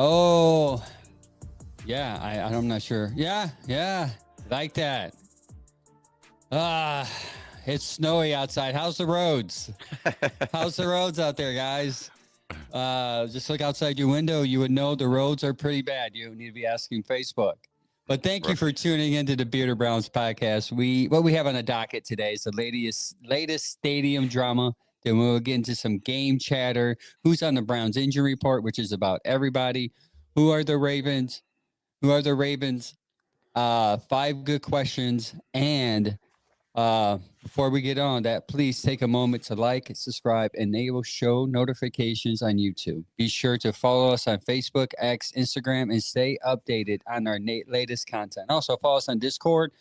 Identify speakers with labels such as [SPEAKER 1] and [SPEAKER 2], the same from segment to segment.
[SPEAKER 1] Oh, yeah. I'm not sure. Yeah. Like that. Ah, it's snowy outside. How's the roads? How's the roads out there, guys? Just look outside your window. You would know the roads are pretty bad. You need to be asking Facebook. But thank you for tuning into the Bearded Browns podcast. What we have on the docket today is the latest stadium drama. Then we'll get into some game chatter. Who's on the Browns injury report, which is about everybody. Who are the Ravens? Five good questions. And before we get on that, please take a moment to like, subscribe, and enable show notifications on YouTube. Be sure to follow us on Facebook, X, Instagram, and stay updated on our latest content. Also, follow us on Discord,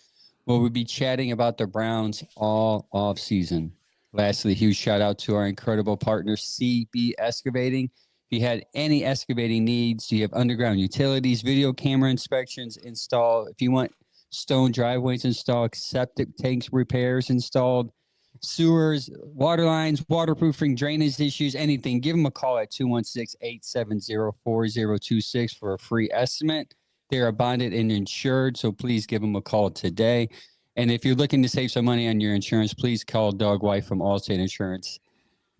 [SPEAKER 1] where we'll be chatting about the Browns all off season. Lastly, huge shout out to our incredible partner, CB Excavating. If you had any excavating needs, you have underground utilities, video camera inspections installed. If you want stone driveways installed, septic tanks repairs installed, sewers, water lines, waterproofing, drainage issues, anything, give them a call at 216-870-4026 for a free estimate. They're bonded and insured, so please give them a call today. And if you're looking to save some money on your insurance, please call Doug White from Allstate Insurance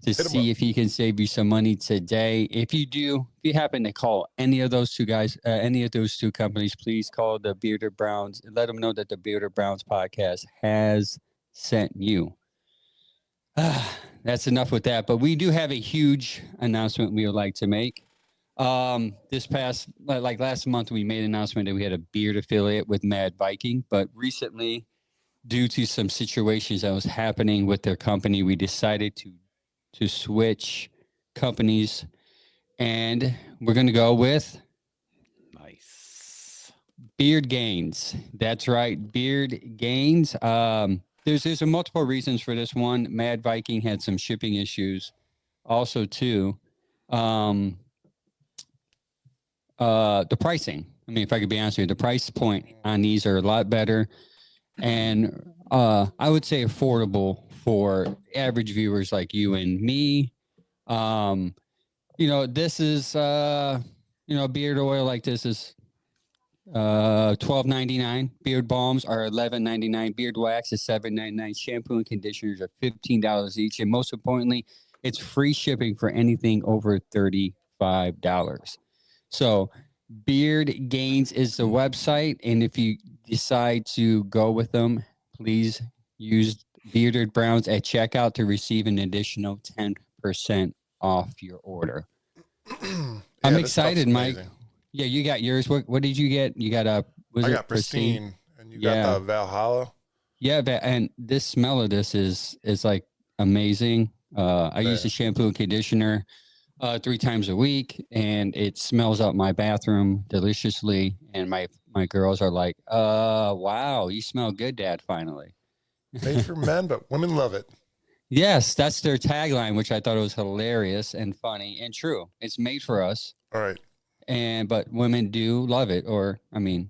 [SPEAKER 1] to see if he can save you some money today. If you happen to call any of those two guys, any of those two companies, please call the Bearded Browns and let them know that the Bearded Browns podcast has sent you. That's enough with that. But we do have a huge announcement we would like to make. Last month, we made an announcement that we had a beard affiliate with Mad Viking, but recently, due to some situations that was happening with their company, we decided to switch companies, and we're going to go with Beard Gains. That's right, Beard Gains. There's multiple reasons for this one. Mad Viking had some shipping issues. Also, too, the pricing. I mean, if I could be honest with you, the price point on these are a lot better, and I would say affordable for average viewers like you and me. This is beard oil like this is $12.99. Beard balms are $11.99. Beard wax is $7.99. Shampoo and conditioners are $15 each, and most importantly, it's free shipping for anything over $35. So Beard Gains is the website, and if you decide to go with them, please use Bearded Browns at checkout to receive an additional 10% off your order. I'm excited, Mike. Yeah, you got yours. What did you get? You got I
[SPEAKER 2] got Pristine, and you got the Valhalla.
[SPEAKER 1] Yeah, and this smell of this is like amazing. I use the shampoo and conditioner 3 times a week, and it smells out my bathroom deliciously. And my girls are like, wow, you smell good, Dad, finally.
[SPEAKER 2] Made for men, but women love it.
[SPEAKER 1] Yes, that's their tagline, which I thought was hilarious and funny and true. It's made for us.
[SPEAKER 2] All right.
[SPEAKER 1] But women do love it, or I mean,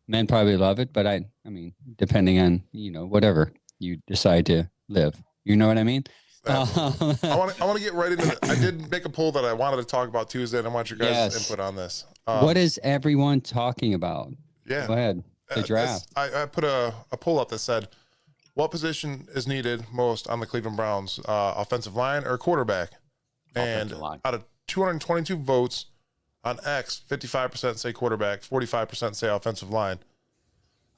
[SPEAKER 1] men probably love it, but I mean, depending on, whatever you decide to live. You know what I mean?
[SPEAKER 2] I want to get right into it. I did make a poll that I wanted to talk about Tuesday, and I want your guys' input on this.
[SPEAKER 1] What is everyone talking about?
[SPEAKER 2] Yeah.
[SPEAKER 1] Go ahead. The draft.
[SPEAKER 2] I put a poll up that said, what position is needed most on the Cleveland Browns, offensive line or quarterback? And out of 222 votes on X, 55% say quarterback, 45% say offensive line.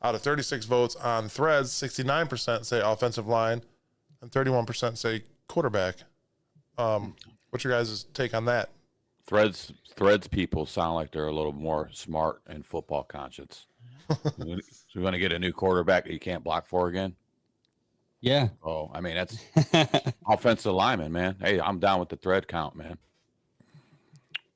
[SPEAKER 2] Out of 36 votes on Threads, 69% say offensive line and 31% say quarterback. What's your guys' take on that?
[SPEAKER 3] Threads people sound like they're a little more smart and football conscious. So we're going to get a new quarterback that you can't block for again?
[SPEAKER 1] Yeah.
[SPEAKER 3] Oh, I mean, that's offensive lineman, man. Hey, I'm down with the thread count, man.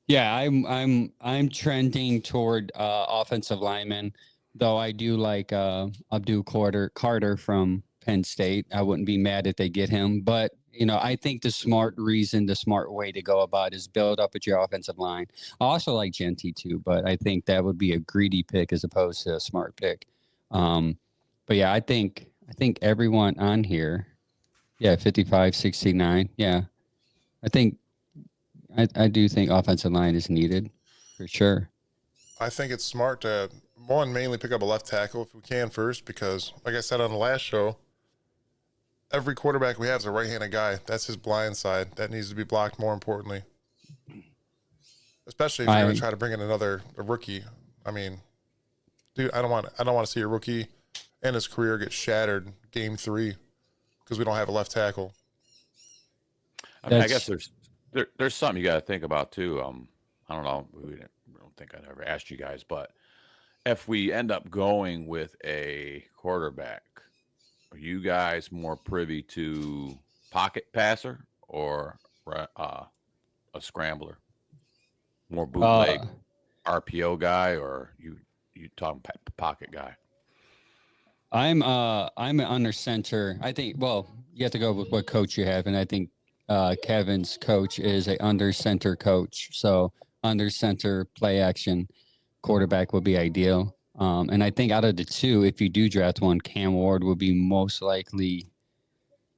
[SPEAKER 1] Yeah, I'm trending toward offensive lineman, though I do like Abdul Carter from Penn State. I wouldn't be mad if they get him, but I think the smart way to go about is build up at your offensive line. I also like Genty too, but I think that would be a greedy pick as opposed to a smart pick. But yeah, I think everyone on here, 55, 69. Yeah, I do think offensive line is needed for sure.
[SPEAKER 2] I think it's smart to mainly pick up a left tackle if we can first, because like I said on the last show, every quarterback we have is a right-handed guy. That's his blind side. That needs to be blocked more importantly. Especially if you're going to try to bring in a rookie. I mean, dude, I don't want to see a rookie and his career get shattered game 3 because we don't have a left tackle.
[SPEAKER 3] I mean, I guess there's something you got to think about too. I don't know. I don't think I'd ever asked you guys, but if we end up going with a quarterback, are you guys more privy to pocket passer or a scrambler? More bootleg RPO guy, or you talking pocket guy?
[SPEAKER 1] I'm an under center. I think, well, you have to go with what coach you have, and I think Kevin's coach is a under center coach. So under center play action quarterback would be ideal. And I think out of the two, if you do draft one, Cam Ward would be most likely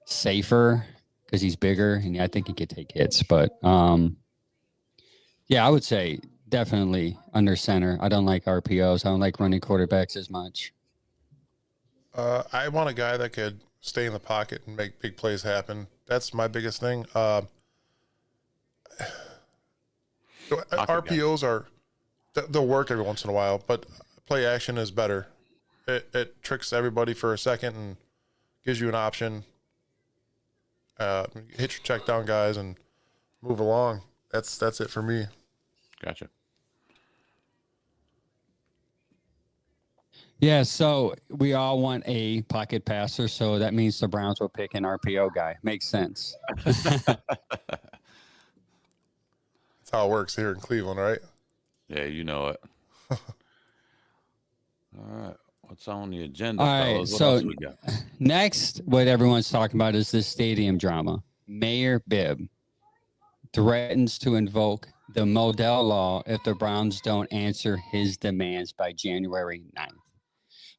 [SPEAKER 1] safer because he's bigger, and I think he could take hits. But yeah, I would say definitely under center. I don't like RPOs. I don't like running quarterbacks as much.
[SPEAKER 2] I want a guy that could stay in the pocket and make big plays happen. That's my biggest thing. RPOs are they'll work every once in a while, but play action is better. It tricks everybody for a second and gives you an option. Hit your check down guys and move along. That's it for me.
[SPEAKER 3] Gotcha.
[SPEAKER 1] Yeah, so we all want a pocket passer, so that means the Browns will pick an RPO guy. Makes sense.
[SPEAKER 2] That's how it works here in Cleveland, right?
[SPEAKER 3] Yeah, you know it. All right. What's on the agenda,
[SPEAKER 1] All right,
[SPEAKER 3] fellas? What
[SPEAKER 1] so
[SPEAKER 3] else we got?
[SPEAKER 1] next, what everyone's talking about is this stadium drama. Mayor Bibb threatens to invoke the Modell Law if the Browns don't answer his demands by January 9th.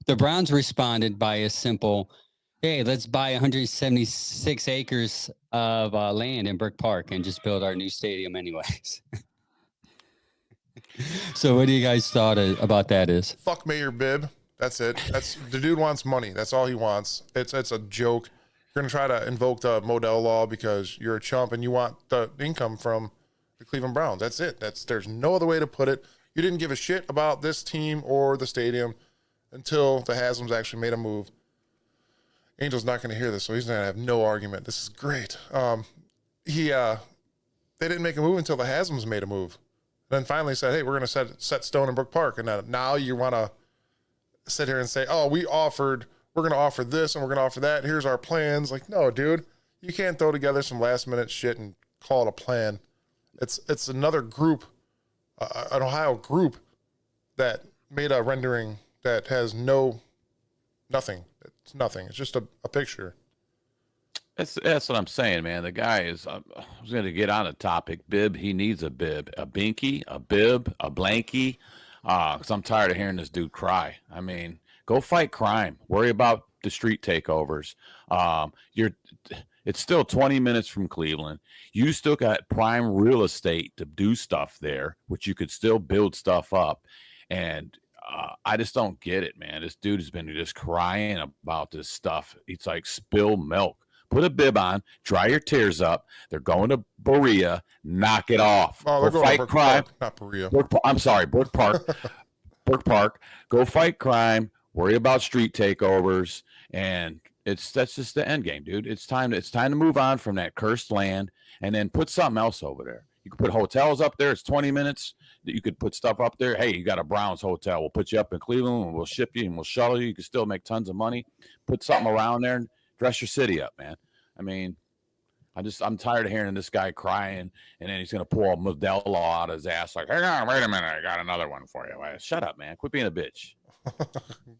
[SPEAKER 1] The Browns responded by a simple, hey, let's buy 176 acres of land in Brook Park and just build our new stadium anyways. So what do you guys thought about that is?
[SPEAKER 2] Fuck Mayor Bibb. That's it. The dude wants money. That's all he wants. It's a joke. You're going to try to invoke the Modell Law because you're a chump and you want the income from the Cleveland Browns. That's it. There's no other way to put it. You didn't give a shit about this team or the stadium until the Haslam's actually made a move. Angel's not going to hear this, so he's going to have no argument. This is great. They didn't make a move until the Haslam's made a move. Then finally said, hey, we're going to set stone in Brook Park. And now you want to sit here and say, oh, we're going to offer this and we're going to offer that. Here's our plans. Like, no, dude, you can't throw together some last minute shit and call it a plan. It's another group, an Ohio group that made a rendering that has nothing. It's nothing. It's just a picture.
[SPEAKER 3] That's what I'm saying, man. The guy is, I was going to get on a topic. Bibb, he needs a bib, a binky, a bib, a blankie. Because I'm tired of hearing this dude cry. I mean, go fight crime. Worry about the street takeovers. It's still 20 minutes from Cleveland. You still got prime real estate to do stuff there, which you could still build stuff up. And I just don't get it, man. This dude has been just crying about this stuff. It's like spill milk. Put a bib on, dry your tears up. They're going to Berea. Knock it off.
[SPEAKER 2] Oh, they're
[SPEAKER 3] go
[SPEAKER 2] going
[SPEAKER 3] fight
[SPEAKER 2] to
[SPEAKER 3] crime.
[SPEAKER 2] Park, not Berea.
[SPEAKER 3] I'm sorry, Brook Park. Brook Park. Go fight crime. Worry about street takeovers, and that's just the end game, dude. It's time to move on from that cursed land, and then put something else over there. You could put hotels up there. It's 20 minutes. You could put stuff up there. Hey, you got a Browns hotel. We'll put you up in Cleveland, and we'll ship you, and we'll shuttle you. You can still make tons of money. Put something around there and dress your city up, man. I mean, I'm tired of hearing this guy crying, and then he's going to pull a Modell Law out of his ass like, hang on, wait a minute, I got another one for you. Shut up, man. Quit being a bitch.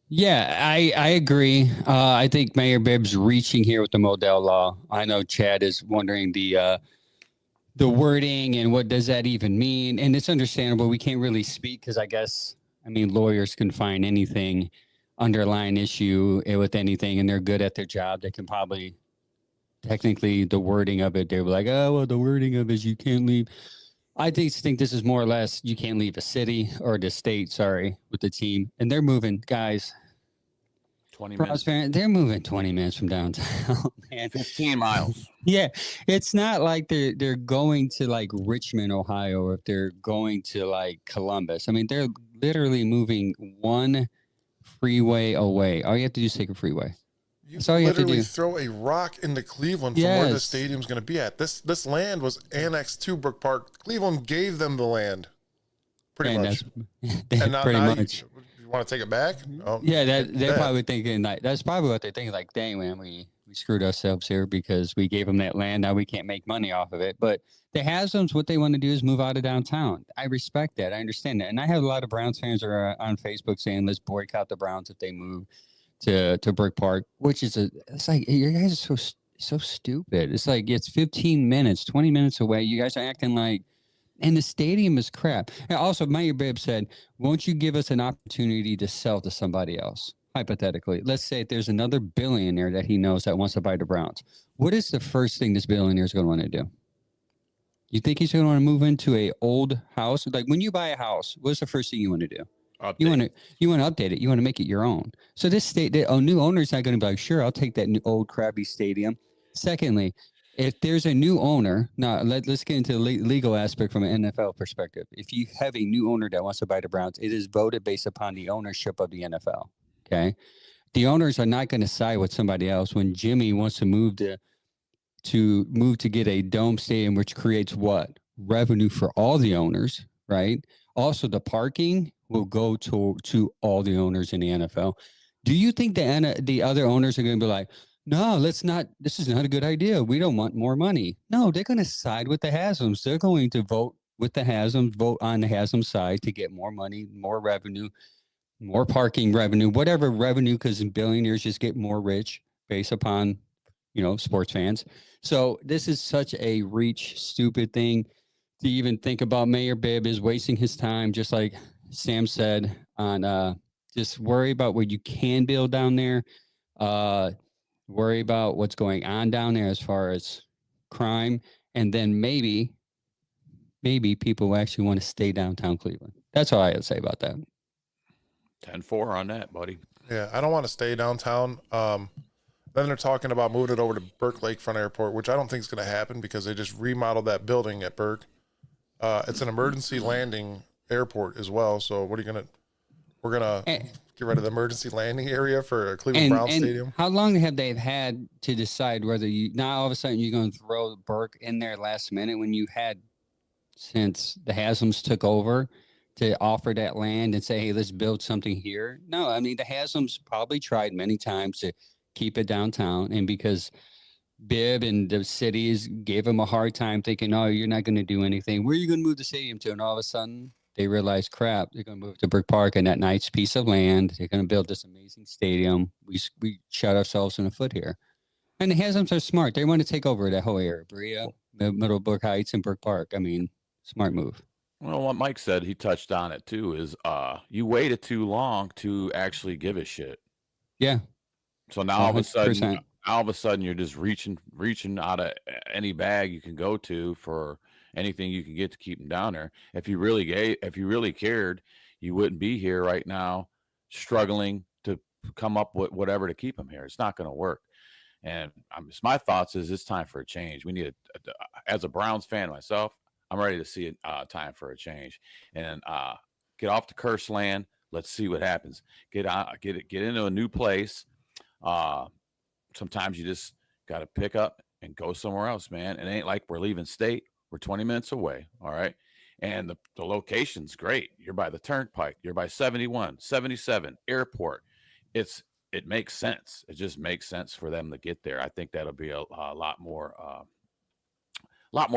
[SPEAKER 1] Yeah, I agree. I think Mayor Bibb's reaching here with the Modell Law. I know Chad is wondering the wording and what does that even mean, and it's understandable. We can't really speak because lawyers can find anything, underlying issue with anything, and they're good at their job. They can probably technically the wording of it. They were like, oh well, the wording of it is you can't leave. I think this is more or less you can't leave a city or the state, sorry, with the team. And they're moving, guys.
[SPEAKER 3] 20
[SPEAKER 1] Browns
[SPEAKER 3] minutes.
[SPEAKER 1] fan, they're moving 20 minutes from downtown, man.
[SPEAKER 3] 15 miles.
[SPEAKER 1] Yeah, it's not like they're going to like Richmond, Ohio, or if they're going to like Columbus. I mean, they're literally moving one freeway away. All you have to do is take a freeway.
[SPEAKER 2] You
[SPEAKER 1] That's all you have to
[SPEAKER 2] literally
[SPEAKER 1] do.
[SPEAKER 2] throw a rock into Cleveland from where the
[SPEAKER 1] Yes.
[SPEAKER 2] stadium's going to be at. This land was annexed to Brook Park. Cleveland gave them the land, pretty
[SPEAKER 1] And
[SPEAKER 2] much.
[SPEAKER 1] that's
[SPEAKER 2] And now,
[SPEAKER 1] pretty
[SPEAKER 2] now
[SPEAKER 1] much.
[SPEAKER 2] you want to take it back? Oh,
[SPEAKER 1] Yeah,
[SPEAKER 2] take
[SPEAKER 1] they're
[SPEAKER 2] that.
[SPEAKER 1] probably thinking like that's probably what they're thinking. Like, dang man, we screwed ourselves here because we gave them that land. Now we can't make money off of it. But the Haslam's what they want to do is move out of downtown. I respect that. I understand that, and I have a lot of Browns fans that are on Facebook saying let's boycott the Browns if they move to Brook Park, which is it's like you guys are so stupid. It's like it's 15 minutes, 20 minutes away. You guys are acting like. And the stadium is crap. And also, Mayor Bibb said, won't you give us an opportunity to sell to somebody else? Hypothetically, let's say there's another billionaire that he knows that wants to buy the Browns. What is the first thing this billionaire is going to want to do? You think he's going to want to move into a old house? Like when you buy a house, what's the first thing you want to do? You want to update it. You want to make it your own. So this a new owner is not going to be like, sure, I'll take that new old crappy stadium. Secondly, if there's a new owner, now let's get into the legal aspect from an NFL perspective. If you have a new owner that wants to buy the Browns, it is voted based upon the ownership of the NFL. Okay. The owners are not going to side with somebody else when Jimmy wants to move to get a dome stadium, which creates what? Revenue for all the owners, right? Also, the parking will go to all the owners in the NFL. Do you think the other owners are going to be like, no, let's not. This is not a good idea. We don't want more money. No, they're going to side with the Haslam's. They're going to vote with the Haslam's, vote on the Haslam's side to get more money, more revenue, more parking revenue, whatever revenue, because billionaires just get more rich based upon, sports fans. So this is such a reach, stupid thing to even think about. Mayor Bibb is wasting his time, just like Sam said, on just worry about what you can build down there. Worry about what's going on down there as far as crime, and then maybe people will actually want to stay downtown Cleveland. That's all I have to say about that.
[SPEAKER 3] 10-4 on that, buddy.
[SPEAKER 2] Yeah, I don't want to stay downtown. Then they're talking about moving it over to Burke Lakefront Airport, which I don't think is going to happen because they just remodeled that building at Burke. It's an emergency landing airport as well. So what are you going to? We're going to get rid of the emergency landing area for a Cleveland Browns stadium.
[SPEAKER 1] How long have they had to decide whether now all of a sudden you're going to throw Burke in there last minute when you had, since the Haslam's took over, to offer that land and say, hey, let's build something here? No, I mean, the Haslam's probably tried many times to keep it downtown. And because Bibb and the cities gave them a hard time thinking, oh, you're not going to do anything. Where are you going to move the stadium to? And all of a sudden, they realize, crap, they're going to move to Brook Park and that nice piece of land. They're going to build this amazing stadium. We shot ourselves in the foot here. And the Haslam's are smart. They want to take over that whole area, Berea, Middlebrook Heights, and Brook Park. I mean, smart move.
[SPEAKER 3] Well, what Mike said, he touched on it too, is you waited too long to actually give a shit.
[SPEAKER 1] Yeah.
[SPEAKER 3] So now all of a sudden you're just reaching out of any bag you can go to for anything you can get to keep them down there. If you really cared, you wouldn't be here right now struggling to come up with whatever to keep them here. It's not going to work. And my thoughts is it's time for a change. We need as a Browns fan myself, I'm ready to see it time for a change and get off the cursed land. Let's see what happens. Get into a new place. Sometimes you just got to pick up and go somewhere else, man. It ain't like we're leaving state. We're 20 minutes away. All right. And the location's great. You're by the turnpike. You're by 71, 77 airport. It makes sense. It just makes sense for them to get there. I think that'll be a lot more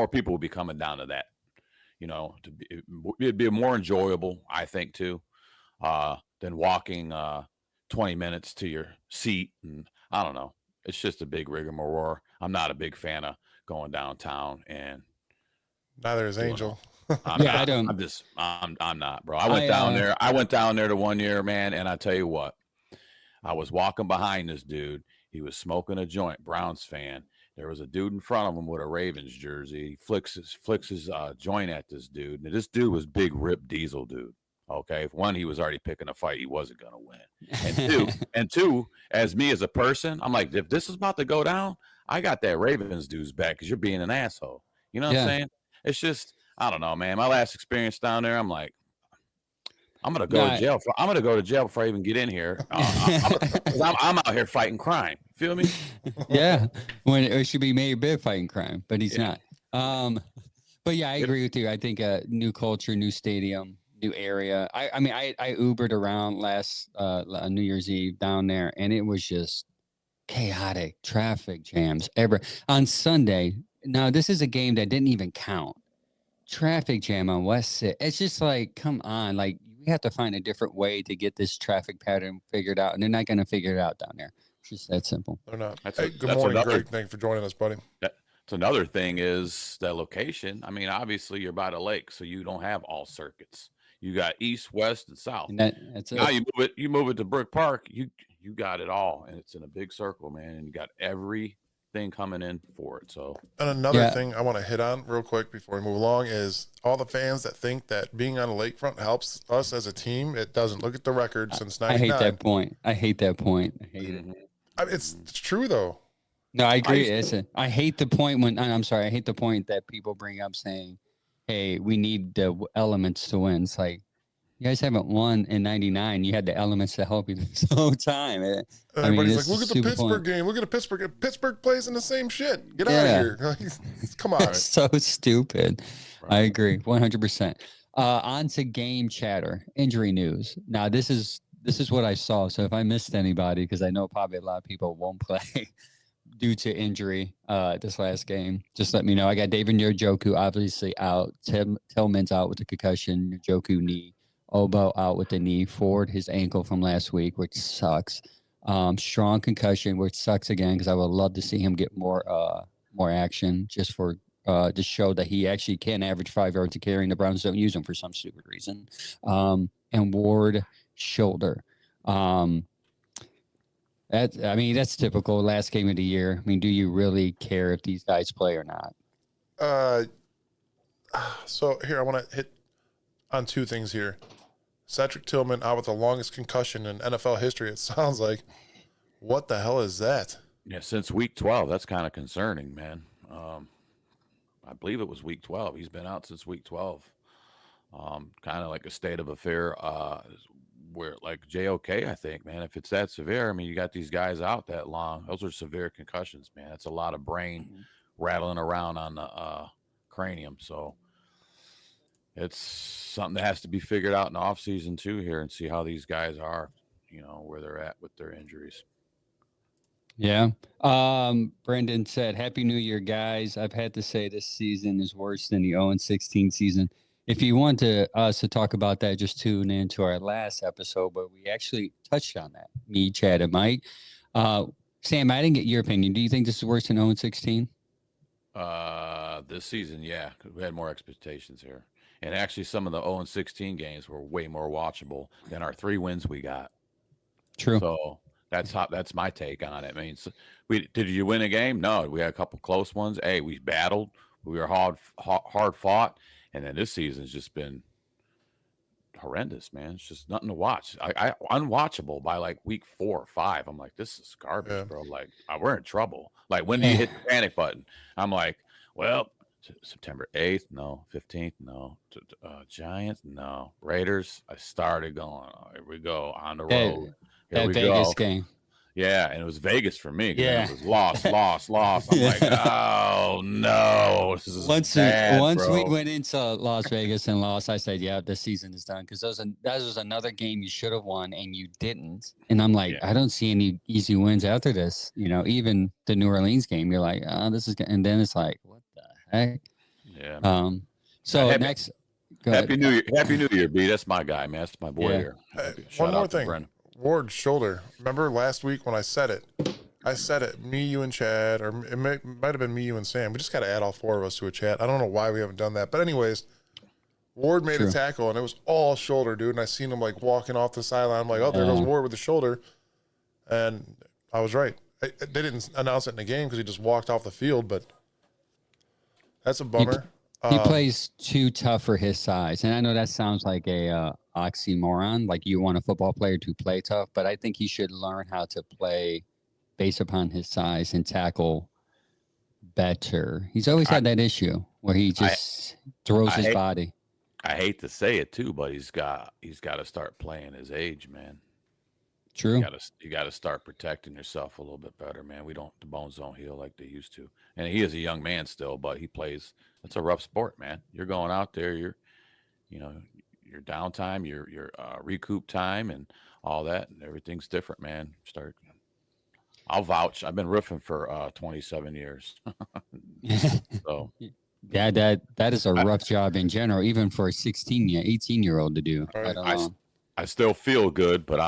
[SPEAKER 3] people will be coming down to that, it'd be more enjoyable, I think, too, than walking 20 minutes to your seat. And I don't know. It's just a big rigmarole. I'm not a big fan of going downtown, and
[SPEAKER 2] neither is Angel.
[SPEAKER 3] I'm not, bro. I went down there to one year, man, and I tell you what, I was walking behind this dude. He was smoking a joint, Browns fan. There was a dude in front of him with a Ravens jersey. He flicks his joint at this dude. And this dude was big rip diesel dude. Okay. If one, he was already picking a fight, he wasn't gonna win. And two, as me as a person, I'm like, if this is about to go down, I got that Ravens dude's back because you're being an asshole. You know what I'm saying? It's just, I don't know, man. My last experience down there, I'm like, I'm gonna go to jail. I'm gonna go to jail before I even get in here. I'm out here fighting crime. Feel me?
[SPEAKER 1] Yeah, when it should be Mayor Bibb fighting crime, but he's not. But yeah, I agree with you. I think a new culture, new stadium, new area. I mean, I Ubered around last New Year's Eve down there, and it was just chaotic, traffic jams on Sunday. Now this is a game that didn't even count. Traffic jam on West Side. It's just like, come on, like we have to find a different way to get this traffic pattern figured out, and they're not going to figure it out down there. It's just that simple.
[SPEAKER 2] They're not. Good morning, Greg. Thank you for joining us, buddy.
[SPEAKER 3] That's another thing is that location. I mean, obviously you're by the lake, so you don't have all circuits. You got east, west, and south.
[SPEAKER 1] And that's
[SPEAKER 3] now you move it to Brook Park. You got it all, and it's in a big circle, man. And you got everything coming in for it. So,
[SPEAKER 2] and another thing I want to hit on real quick before we move along is all the fans that think that being on the lakefront helps us as a team. It doesn't. Look at the record since '99.
[SPEAKER 1] I hate that point. I hate it.
[SPEAKER 2] It's true though.
[SPEAKER 1] No, I agree. I hate the point when I'm sorry. I hate the point that people bring up saying, "Hey, we need the elements to win." It's like, you guys haven't won in '99. You had the elements to help you this whole time.
[SPEAKER 2] Everybody's like, look at the Pittsburgh game. Look at the Pittsburgh. Pittsburgh plays in the same shit. Get out of here. Come on.
[SPEAKER 1] It's so stupid. Right. I agree 100%. On to game chatter, injury news. Now, this is what I saw. So if I missed anybody, because I know probably a lot of people won't play due to injury this last game, just let me know. I got David Njoku obviously out. Tillman's out with the concussion. Njoku knee. Obo out with the knee. Ford, his ankle from last week, which sucks. Strong concussion, which sucks again because I would love to see him get more action just for to show that he actually can average 5 yards a carry, and the Browns don't use him for some stupid reason. And Ward shoulder. That's typical. Last game of the year. I mean, do you really care if these guys play or not?
[SPEAKER 2] So here I want to hit on two things here. Cedric Tillman out with the longest concussion in NFL history. It sounds like. What the hell is that?
[SPEAKER 3] Yeah, since week 12. That's kind of concerning, man. I believe it was week 12. He's been out since week 12. Kind of like a state of affair where like JOK, I think, man, if it's that severe, I mean, you got these guys out that long. Those are severe concussions, man. That's a lot of brain rattling around on the cranium. So it's something that has to be figured out in the offseason too here and see how these guys are, where they're at with their injuries.
[SPEAKER 1] Yeah. Brendan said, Happy New Year, guys. I've had to say this season is worse than the 0-16 season. If you want us to talk about that, just tune in to our last episode, but we actually touched on that. Me, Chad, and Mike. Sam, I didn't get your opinion. Do you think this is worse than 0-16?
[SPEAKER 3] This season, yeah. We had more expectations here. And actually, some of the 0-16 games were way more watchable than our 3 wins we got.
[SPEAKER 1] True.
[SPEAKER 3] So that's my take on it. I mean, did you win a game? No, we had a couple close ones. Hey, we battled. We were hard fought. And then this season's just been horrendous, man. It's just nothing to watch. I unwatchable by like week 4 or 5. I'm like, this is garbage, bro. Like, we're in trouble. Like, when do you hit the panic button? I'm like, well, September 8th, no. 15th, no. Giants, no. Raiders, I started going. Here we go on the road. Here we
[SPEAKER 1] Vegas
[SPEAKER 3] go.
[SPEAKER 1] Game.
[SPEAKER 3] Yeah, and it was Vegas for me. Yeah, it was lost. I'm like, oh no, this is bad,
[SPEAKER 1] once
[SPEAKER 3] bro.
[SPEAKER 1] we went into Las Vegas and lost, I said, yeah, the season is done, because that was another game you should have won and you didn't. And I'm like, I don't see any easy wins after this. Even the New Orleans game, you're like, this is, and then it's like, what the heck?
[SPEAKER 3] Yeah.
[SPEAKER 1] So next,
[SPEAKER 3] Happy New Year, B. That's my guy, man. That's my boy here.
[SPEAKER 2] One more thing. Ward's shoulder. Remember last week when I said it, me, you, and Chad, or it might have been me, you, and Sam. We just got to add all 4 of us to a chat. I don't know why we haven't done that. But anyways, Ward made a tackle, and it was all shoulder, dude. And I seen him like walking off the sideline. I'm like, oh, there goes Ward with the shoulder. And I was right. They didn't announce it in the game because he just walked off the field, but that's a bummer.
[SPEAKER 1] He plays too tough for his size. And I know that sounds like a oxymoron, like you want a football player to play tough, but I think he should learn how to play based upon his size and tackle better. He's always had that issue where he just throws his body.
[SPEAKER 3] I hate to say it too, but he's got to start playing his age, man.
[SPEAKER 1] True.
[SPEAKER 3] You got to start protecting yourself a little bit better, man. The bones don't heal like they used to. And he is a young man still, but he plays. It's a rough sport, man. You're going out there. Your downtime, your recoup time, and all that, and everything's different, man. I'll vouch. I've been roofing for 27 years. So.
[SPEAKER 1] Yeah, that is a rough job in general, even for a 18-year-old to do.
[SPEAKER 2] Right.
[SPEAKER 3] I still feel good, but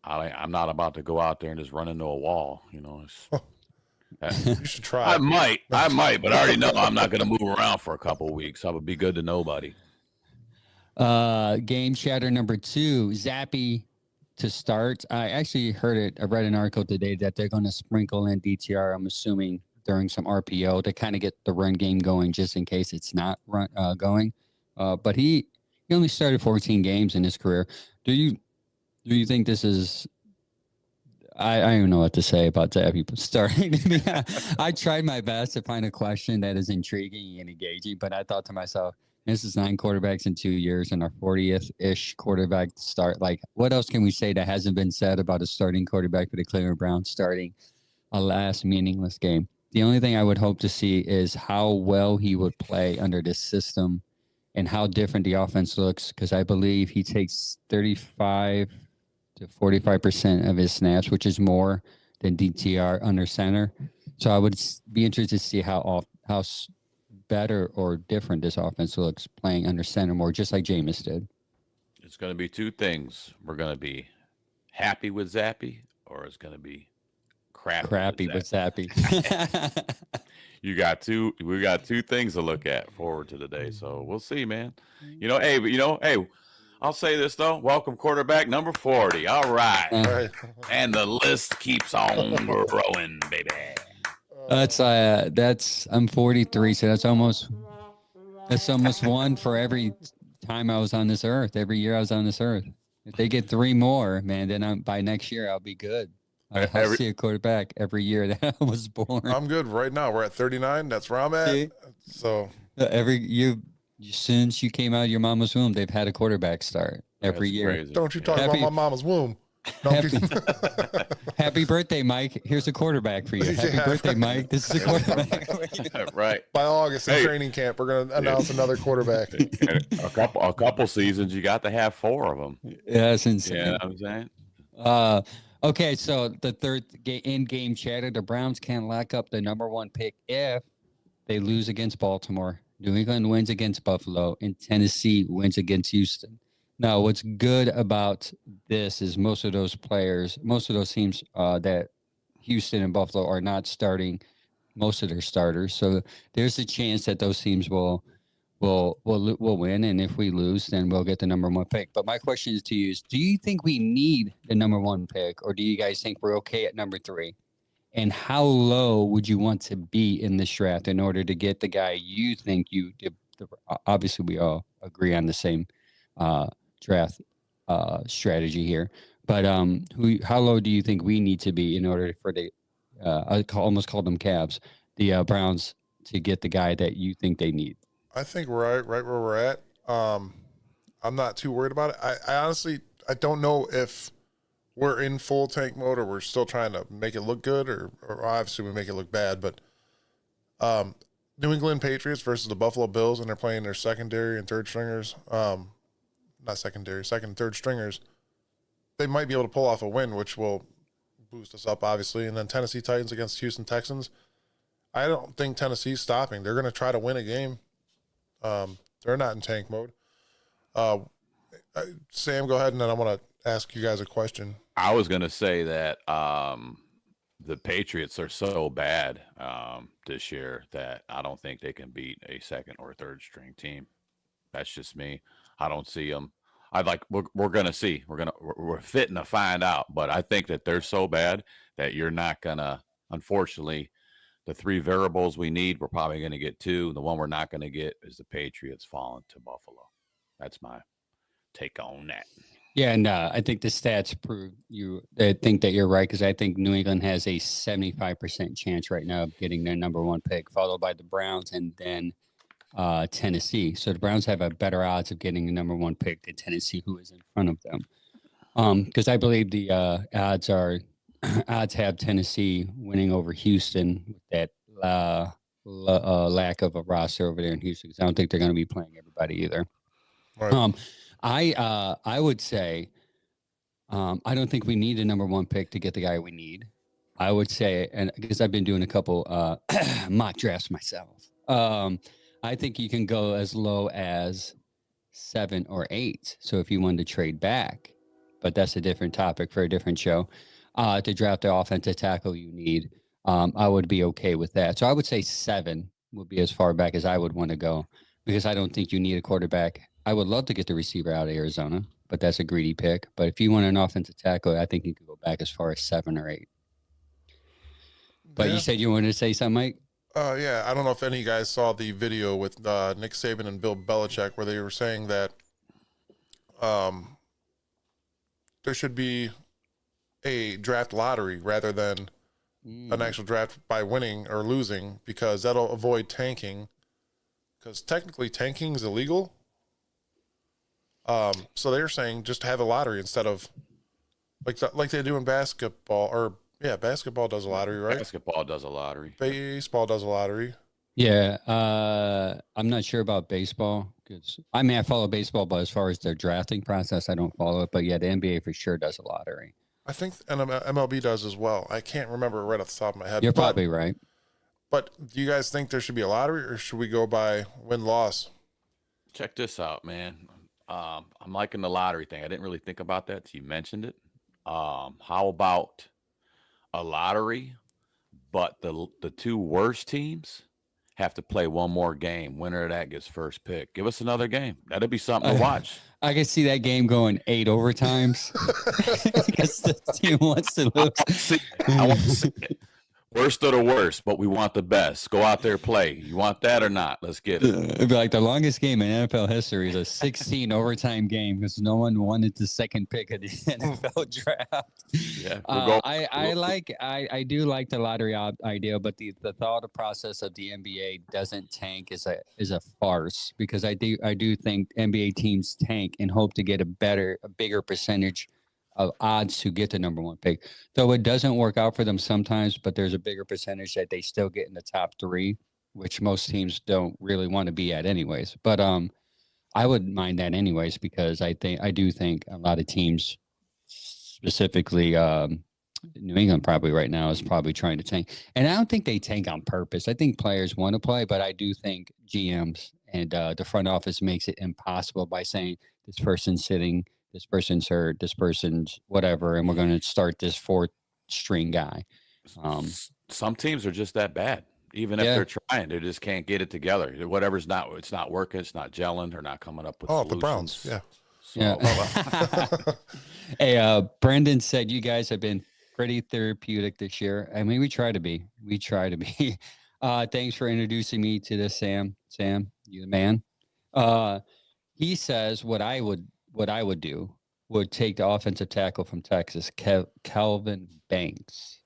[SPEAKER 3] I'm not about to go out there and just run into a wall. You
[SPEAKER 2] should try.
[SPEAKER 3] I might, but I already know I'm not going to move around for a couple of weeks. I would be good to nobody.
[SPEAKER 1] Game chatter number 2, Zappy to start. I actually heard it. I read an article today that they're going to sprinkle in DTR. I'm assuming during some RPO to kind of get the run game going, just in case it's not going. But he only started 14 games in his career. Do you think this is? I don't even know what to say about that. People starting. I tried my best to find a question that is intriguing and engaging, but I thought to myself, this is 9 quarterbacks in 2 years and our 40th-ish quarterback start. Like, what else can we say that hasn't been said about a starting quarterback for the Cleveland Browns starting a last meaningless game? The only thing I would hope to see is how well he would play under this system and how different the offense looks, because I believe he takes 35 to 45% of his snaps, which is more than DTR under center. So I would be interested to see how better or different this offense looks playing under center more, just like Jameis did.
[SPEAKER 3] It's going to be 2 things. We're going to be happy with Zappy, or it's going to be crappy with Zappy. We got 2 things to look at forward to today. So we'll see, man. Hey, I'll say this though. Welcome quarterback number 40. All right. And the list keeps on growing, baby.
[SPEAKER 1] I'm 43, so that's almost one for every time I was on this earth. Every year I was on this earth. If they get 3 more, man, then by next year I'll be good. I'll see a quarterback every year that I was born.
[SPEAKER 2] I'm good right now. We're at 39. That's where I'm at. See? So
[SPEAKER 1] every year, since you came out of your mama's womb, they've had a quarterback start every year.
[SPEAKER 3] Crazy.
[SPEAKER 2] Don't you talk about my mama's womb.
[SPEAKER 1] Happy birthday, Mike. Here's a quarterback for you. Happy birthday, Mike. This is a quarterback.
[SPEAKER 3] Right.
[SPEAKER 2] By August in training camp, we're going to announce another quarterback.
[SPEAKER 3] A couple seasons, you got to have 4 of them.
[SPEAKER 1] Yeah, that's insane.
[SPEAKER 3] You know what I'm saying?
[SPEAKER 1] Okay, so the third in-game chatter, the Browns can lock up the number 1 pick if they lose against Baltimore, New England wins against Buffalo, and Tennessee wins against Houston. Now, what's good about this is most of those teams that Houston and Buffalo are not starting most of their starters. So there's a chance that those teams will win, and if we lose, then we'll get the number 1 pick. But my question to you is, do you think we need the number 1 pick, or do you guys think we're okay at number 3? And how low would you want to be in this draft in order to get the guy you think you did? Obviously, we all agree on the same draft strategy here. But how low do you think we need to be in order for the I almost called them Cavs, the Browns, to get the guy that you think they need?
[SPEAKER 2] I think right where we're at. I'm not too worried about it. I honestly don't know if we're in full tank mode or we're still trying to make it look good, or obviously we make it look bad. But New England Patriots versus the Buffalo Bills, and they're playing their secondary and third stringers. Not secondary, second and third stringers. They might be able to pull off a win, which will boost us up, obviously. And then Tennessee Titans against Houston Texans. I don't think Tennessee's stopping. They're going to try to win a game. They're not in tank mode. Sam, go ahead, and then I want to ask you guys a question.
[SPEAKER 3] I was going to say that the Patriots are so bad this year that I don't think they can beat a second or third string team. That's just me. I don't see them. we're gonna see. We're fitting to find out. But I think that they're so bad that you're not gonna. Unfortunately, the three variables we need, we're probably gonna get two. The one we're not gonna get is the Patriots falling to Buffalo. That's my take on that.
[SPEAKER 1] Yeah, and I think the stats prove you. I think that you're right because I think New England has a 75% chance right now of getting their number one pick, followed by the Browns and then Tennessee. So the Browns have a better odds of getting the number one pick than Tennessee, who is in front of them. Because I believe the odds have Tennessee winning over Houston with that lack of a roster over there in Houston. Because I don't think they're going to be playing everybody either.
[SPEAKER 2] Right.
[SPEAKER 1] I would say I don't think we need a number one pick to get the guy we need. I would say, and because I've been doing a couple mock drafts myself, I think you can go as low as 7 or 8. So if you wanted to trade back, but that's a different topic for a different show, to draft the offensive tackle you need, I would be okay with that. So I would say 7 would be as far back as I would want to go because I don't think you need a quarterback. I would love to get the receiver out of Arizona, but that's a greedy pick. But if you want an offensive tackle, I think you could go back as far as 7 or 8. But
[SPEAKER 2] Yeah.
[SPEAKER 1] you said you wanted to say something, Mike?
[SPEAKER 2] Yeah, I don't know if any of you guys saw the video with Nick Saban and Bill Belichick where they were saying that there should be a draft lottery rather than an actual draft by winning or losing because that'll avoid tanking. Because technically tanking is illegal. So they're saying just have a lottery instead of like they do in basketball or basketball does a lottery, right?
[SPEAKER 3] Basketball does a lottery.
[SPEAKER 2] Baseball does a lottery.
[SPEAKER 1] Yeah, I'm not sure about baseball because I follow baseball, but as far as their drafting process, I don't follow it. But yeah, the NBA for sure does a lottery.
[SPEAKER 2] I think MLB does as well. I can't remember right off the top of my head.
[SPEAKER 1] You're probably right.
[SPEAKER 2] But do you guys think there should be a lottery or should we go by win-loss?
[SPEAKER 3] Check this out, man. I'm liking the lottery thing. I didn't really think about that till you mentioned it. How about a lottery, but the two worst teams have to play one more game. Winner of that gets first pick. Give us another game. That'd be something to watch.
[SPEAKER 1] I can see that game going 8 overtimes because the team wants to lose.
[SPEAKER 3] I want to see it. Worst of the worst, but we want the best. Go out there, play. You want that or not? Let's get it.
[SPEAKER 1] It'd be like the longest game in NFL history is a 16 overtime game because no one wanted the second pick of the NFL draft.
[SPEAKER 3] Yeah,
[SPEAKER 1] I do like the lottery idea, but the thought process of the NBA doesn't tank is a farce because I do think NBA teams tank and hope to get a bigger percentage of odds to get the number one pick. Though it doesn't work out for them sometimes, but there's a bigger percentage that they still get in the top 3, which most teams don't really want to be at anyways. But I wouldn't mind that anyways because I do think a lot of teams, specifically New England probably right now is probably trying to tank. And I don't think they tank on purpose. I think players want to play, but I do think GMs and the front office makes it impossible by saying this person's sitting, this person's hurt, this person's whatever, and we're going to start this 4th string guy.
[SPEAKER 3] Some teams are just that bad. Even if they're trying, they just can't get it together. Whatever's it's not working. It's not gelling. They're not coming up with solutions.
[SPEAKER 2] The Browns. Yeah.
[SPEAKER 3] So,
[SPEAKER 1] Hey, Brendan said you guys have been pretty therapeutic this year. I mean, we try to be. Thanks for introducing me to this, Sam. Sam, you the man. He says what I would do would take the offensive tackle from Texas, Calvin Banks.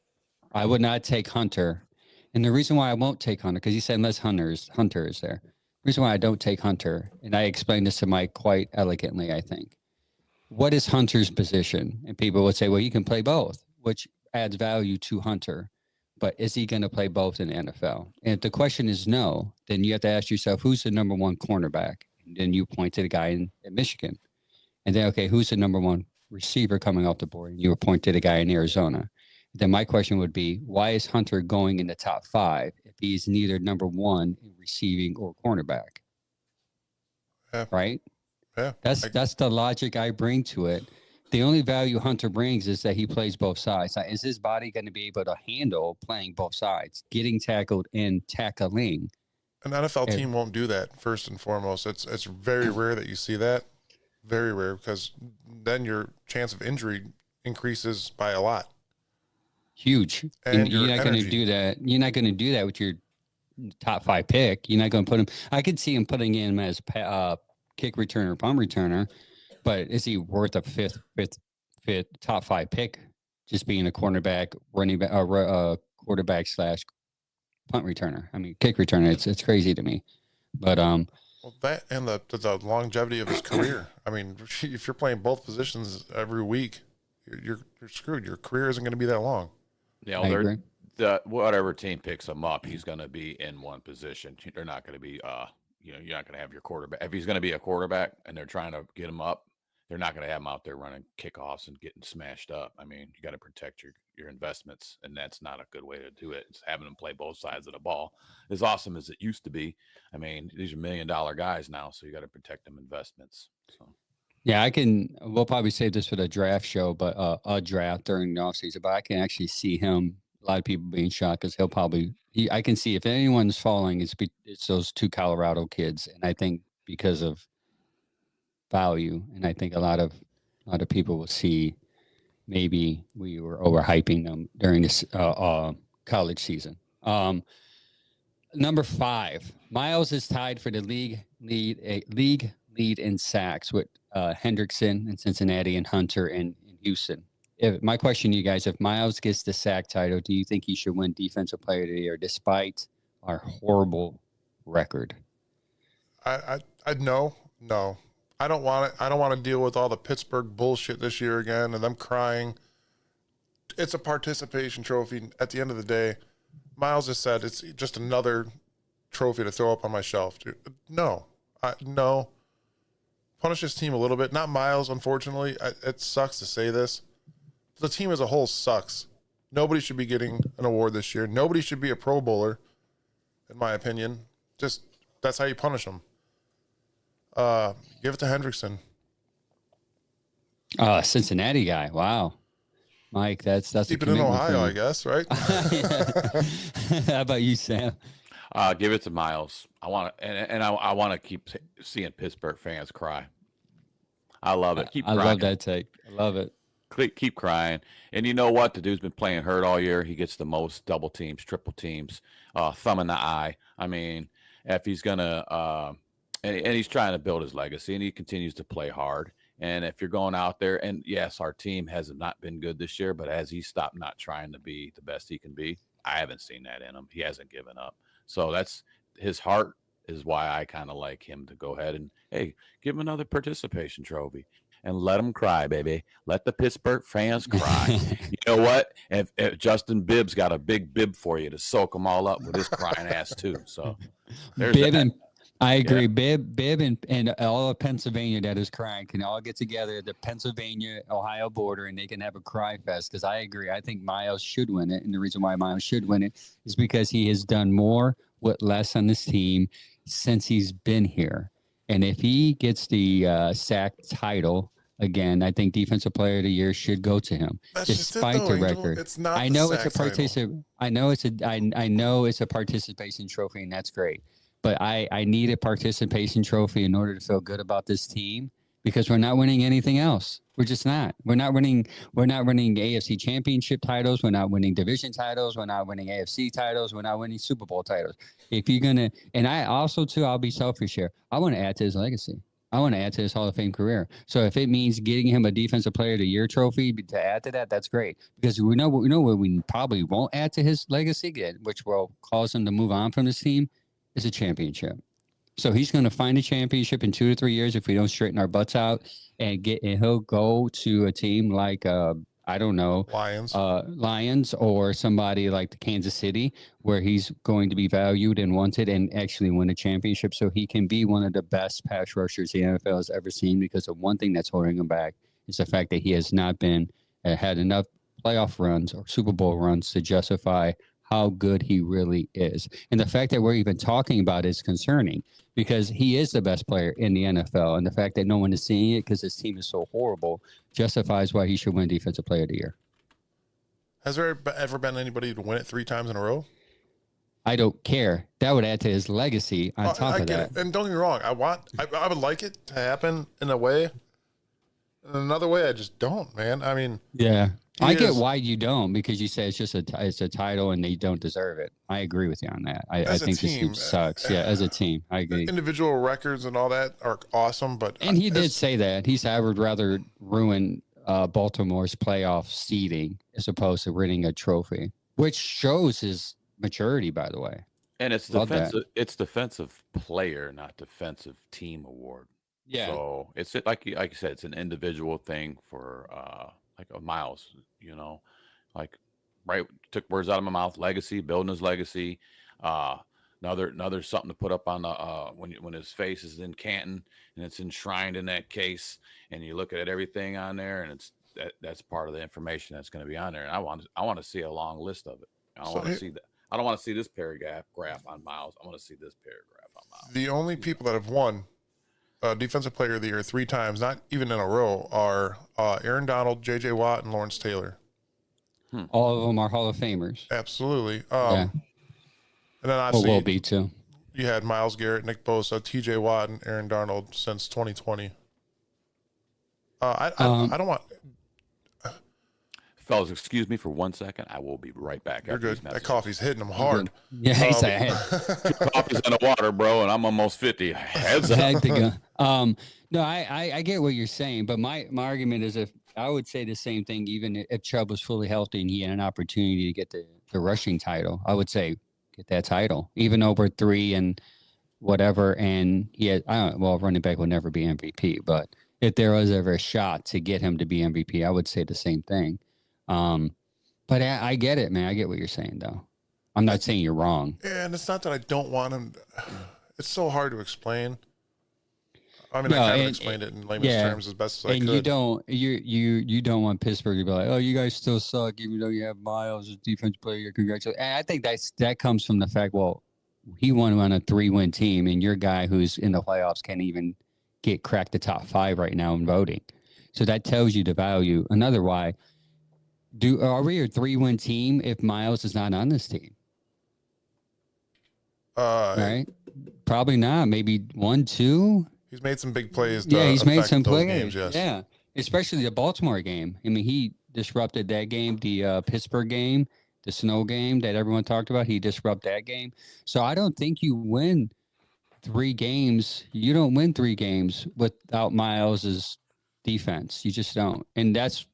[SPEAKER 1] I would not take Hunter. And the reason why I won't take Hunter, because he said unless Hunter is there. The reason why I don't take Hunter, and I explained this to Mike quite elegantly, I think. What is Hunter's position? And people would say, well, he can play both, which adds value to Hunter. But is he going to play both in the NFL? And if the question is no, then you have to ask yourself, who's the number 1 cornerback? And then you point to the guy in Michigan. And then, okay, who's the number 1 receiver coming off the board? And you would point to the guy in Arizona. Then my question would be, why is Hunter going in the top 5 if he's neither number 1 in receiving or cornerback?
[SPEAKER 2] Yeah.
[SPEAKER 1] Right?
[SPEAKER 2] Yeah.
[SPEAKER 1] That's the logic I bring to it. The only value Hunter brings is that he plays both sides. Is his body going to be able to handle playing both sides, getting tackled and tackling?
[SPEAKER 2] An NFL team won't do that first and foremost. It's very rare that you see that. very rare, because then your chance of injury increases by a lot.
[SPEAKER 1] Huge.
[SPEAKER 2] And
[SPEAKER 1] You're not going to do that. You're not going to do that with your top 5 pick. You're not going to put him. I could see him putting him as kick returner, punt returner, but is he worth a fifth top 5 pick? Just being a cornerback, running back, quarterback / punt returner. I mean, kick returner. It's crazy to me. But
[SPEAKER 2] well, that and the longevity of his career. I mean, if you're playing both positions every week, you're screwed. Your career isn't going to be that long.
[SPEAKER 3] Yeah, whatever team picks him up, he's going to be in one position. They're not going to be, you're not going to have your quarterback. If he's going to be a quarterback and they're trying to get him up, they're not going to have him out there running kickoffs and getting smashed up. I mean, you got to protect your investments, and that's not a good way to do it. It's having them play both sides of the ball. As awesome as it used to be, I mean, these are $1 million guys now, so you got to protect them investments. So.
[SPEAKER 1] Yeah, we'll probably save this for the draft show, but a draft during the offseason. But I can actually see him, a lot of people being shocked because I can see if anyone's falling, it's those 2 Colorado kids. And I think because of value, and I think a lot of people will see maybe we were overhyping them during this college season. Number 5, Miles is tied for the league lead in sacks with Hendrickson in Cincinnati and Hunter in Houston. My question to you guys, if Miles gets the sack title, do you think he should win Defensive Player of the Year despite our horrible record?
[SPEAKER 2] No. I don't want it. I don't want to deal with all the Pittsburgh bullshit this year again and them crying. It's a participation trophy. At the end of the day, Miles has said it's just another trophy to throw up on my shelf. Dude, no. Punish this team a little bit. Not Miles, unfortunately. It sucks to say this. The team as a whole sucks. Nobody should be getting an award this year. Nobody should be a Pro Bowler, in my opinion. Just that's how you punish them. Give it to Hendrickson.
[SPEAKER 1] Cincinnati guy. Wow. Mike, that's
[SPEAKER 2] keep it in Ohio, I guess, right?
[SPEAKER 1] How about you, Sam?
[SPEAKER 3] Give it to Miles. I want to keep seeing Pittsburgh fans cry. I love it.
[SPEAKER 1] I love that take. I love it.
[SPEAKER 3] Keep crying. And you know what? The dude's been playing hurt all year. He gets the most double teams, triple teams, thumb in the eye. I mean, if he's gonna and he's trying to build his legacy, and he continues to play hard. And if you're going out there, and yes, our team has not been good this year, but as he stopped not trying to be the best he can be, I haven't seen that in him. He hasn't given up. So that's his heart is why I kind of like him to go ahead and, hey, give him another participation trophy and let him cry, baby. Let the Pittsburgh fans cry. You know what? If Justin Bibb's got a big bib for you to soak them all up with his crying ass too. So there's that.
[SPEAKER 1] I agree. Yeah. Bibb and all of Pennsylvania that is crying can all get together at the Pennsylvania-Ohio border, and they can have a cry fest, because I agree. I think Miles should win it, and the reason why Miles should win it is because he has done more with less on this team since he's been here. And if he gets the sack title again, I think Defensive Player of the Year should go to him, despite the record.
[SPEAKER 2] It's not.
[SPEAKER 1] I know it's a participation. I know it's a participation trophy, and that's great. But I need a participation trophy in order to feel good about this team, because we're not winning anything else. We're just not. We're not winning AFC championship titles. We're not winning division titles. We're not winning AFC titles. We're not winning Super Bowl titles. If you're going to, and I also too, I'll be selfish here. I want to add to his legacy. I want to add to his Hall of Fame career. So if it means getting him a Defensive Player of the Year trophy to add to that, that's great. Because we know what we probably won't add to his legacy, which will cause him to move on from this team, is a championship. So he's going to find a championship in 2 to 3 years if we don't straighten our butts out, and he'll go to a team like I don't know, Lions, or somebody like the Kansas City, where he's going to be valued and wanted and actually win a championship, so he can be one of the best pass rushers the NFL has ever seen. Because the one thing that's holding him back is the fact that he has not had enough playoff runs or Super Bowl runs to justify how good he really is. And the fact that we're even talking about it is concerning, because he is the best player in the NFL. And the fact that no one is seeing it because his team is so horrible justifies why he should win Defensive Player of the Year.
[SPEAKER 2] Has there ever been anybody to win it 3 times in a row?
[SPEAKER 1] I don't care. That would add to his legacy on top of that.
[SPEAKER 2] And don't get me wrong, I would like it to happen in a way, In another way, I just don't, man. I mean,
[SPEAKER 1] yeah, I get why you don't, because you say it's just it's a title and they don't deserve it. I agree with you on that. I think this team sucks. Yeah, as a team, I agree.
[SPEAKER 2] Individual records and all that are awesome, but
[SPEAKER 1] and he did say that he said I would rather ruin Baltimore's playoff seeding as opposed to winning a trophy, which shows his maturity, by the way.
[SPEAKER 3] And it's defensive. It's defensive player, not defensive team award.
[SPEAKER 1] Yeah.
[SPEAKER 3] So it's like you said, it's an individual thing for like a Miles. You know, like right took words out of my mouth. Legacy, building his legacy. Another something to put up on the when his face is in Canton and it's enshrined in that case, and you look at everything on there, and it's that's part of the information that's going to be on there. And I want to see a long list of it. I want to see that. I don't want to see this paragraph on Miles. I want to see this paragraph on Miles.
[SPEAKER 2] The only people that have won Defensive Player of the Year 3 times, not even in a row, are Aaron Donald, J.J. Watt, and Lawrence Taylor.
[SPEAKER 1] All of them are Hall of Famers.
[SPEAKER 2] Absolutely.
[SPEAKER 1] Yeah.
[SPEAKER 2] And then obviously
[SPEAKER 1] will be too.
[SPEAKER 2] You had Myles Garrett, Nick Bosa, T.J. Watt, and Aaron Donald since 2020. I don't want...
[SPEAKER 3] Fellas, excuse me for 1 second. I will be right back.
[SPEAKER 2] You're good. That coffee's hitting them hard.
[SPEAKER 1] Yeah, he's ahead.
[SPEAKER 3] 2 coffees in the water, bro, and I'm almost 50. Heads up.
[SPEAKER 1] No, I get what you're saying, but my argument is if I would say the same thing, even if Chubb was fully healthy and he had an opportunity to get the rushing title, I would say get that title, even though we're 3 and whatever. And he had, running back will never be MVP, but if there was ever a shot to get him to be MVP, I would say the same thing. But I get it, man. I get what you're saying, though. I'm not saying you're wrong.
[SPEAKER 2] Yeah, and it's not that I don't want him. It's so hard to explain. I mean, I kind of explained it in layman's terms as best as I could. And
[SPEAKER 1] you don't want Pittsburgh to be like, oh, you guys still suck, even though you have Miles as defense player. Congratulations. And I think that comes from the fact, well, he won on a 3-win team, and your guy who's in the playoffs can't even crack the top 5 right now in voting. So that tells you the value. Another why. Are we a 3-win team if Miles is not on this team? Right? Probably not. Maybe 1, 2.
[SPEAKER 2] He's made some big plays.
[SPEAKER 1] Yeah, he's made some plays.
[SPEAKER 2] Games, yes.
[SPEAKER 1] Yeah, especially the Baltimore game. I mean, he disrupted that game, the Pittsburgh game, the snow game that everyone talked about. He disrupted that game. So I don't think you win 3 games. You don't win 3 games without Miles's defense. You just don't. And that's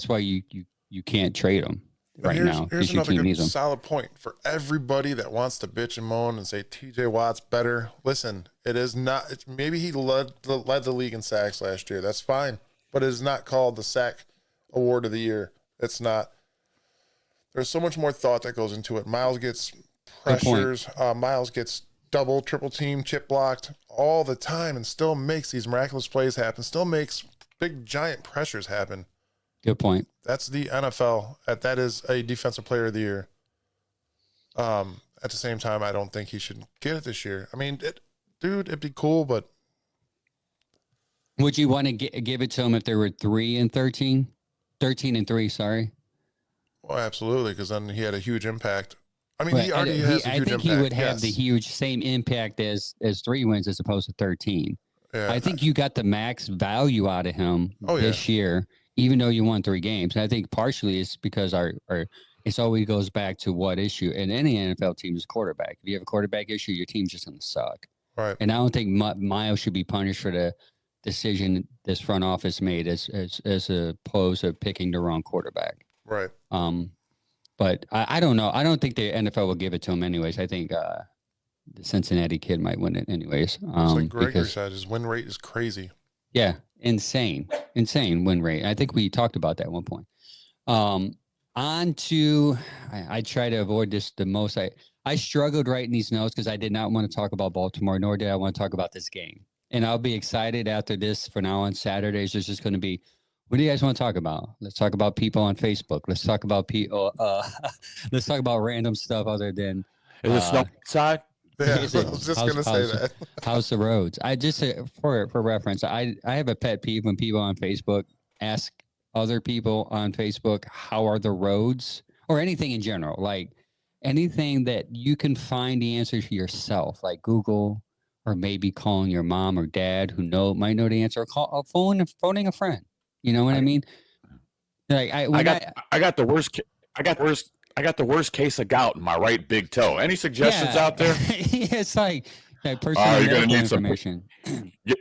[SPEAKER 1] why you can't trade him right now.
[SPEAKER 2] Here's another good solid point for everybody that wants to bitch and moan and say TJ Watt's better. Listen, it is not. Maybe he led the league in sacks last year. That's fine, but it is not called the sack award of the year. It's not. There's so much more thought that goes into it. Miles gets pressures. Miles gets double, triple team, chip blocked all the time, and still makes these miraculous plays happen. Still makes big giant pressures happen.
[SPEAKER 1] Good point.
[SPEAKER 2] That's the NFL. That is a defensive player of the year. At the same time, I don't think he should get it this year. I mean, it'd be cool, but
[SPEAKER 1] would you want to give it to him if there were 13 and 3? Sorry.
[SPEAKER 2] Well, absolutely, because then he had a huge impact. I mean, he already has a huge impact. I think he would have the same impact as 3 wins as opposed to 13. Yeah, I think you got the max value out of him this year. Even though you won 3 games. And I think partially it's because it's always goes back to what issue. And any NFL team is quarterback. If you have a quarterback issue, your team's just going to suck. Right.
[SPEAKER 1] And I don't think Miles should be punished for the decision this front office made as opposed to picking the wrong quarterback.
[SPEAKER 2] Right.
[SPEAKER 1] But I don't know. I don't think the NFL will give it to him anyways. I think the Cincinnati kid might win it anyways.
[SPEAKER 2] It's like Gregory said, his win rate is crazy.
[SPEAKER 1] Yeah. Insane win rate. I think we talked about that at one point. On to, I try to avoid this the most. I struggled writing these notes because I did not want to talk about Baltimore, nor did I want to talk about this game. And I'll be excited after this. For now on Saturdays, there's just going to be, what do you guys want to talk about? Let's talk about people on Facebook. Let's talk about people. Let's talk about random stuff other than.
[SPEAKER 3] Is it snow outside?
[SPEAKER 2] Yeah, I was just going to say that.
[SPEAKER 1] How's the roads? I just, for reference, I have a pet peeve when people on Facebook ask other people on Facebook, how are the roads? Or anything in general, like anything that you can find the answer to yourself, like Google, or maybe calling your mom or dad who might know the answer, or phoning a friend. You know what I mean? Like
[SPEAKER 3] I got the worst. I got the worst case of gout in my right big toe. Any suggestions out there?
[SPEAKER 1] It's like personal
[SPEAKER 3] You're gonna
[SPEAKER 1] medical
[SPEAKER 3] need
[SPEAKER 1] information.
[SPEAKER 3] You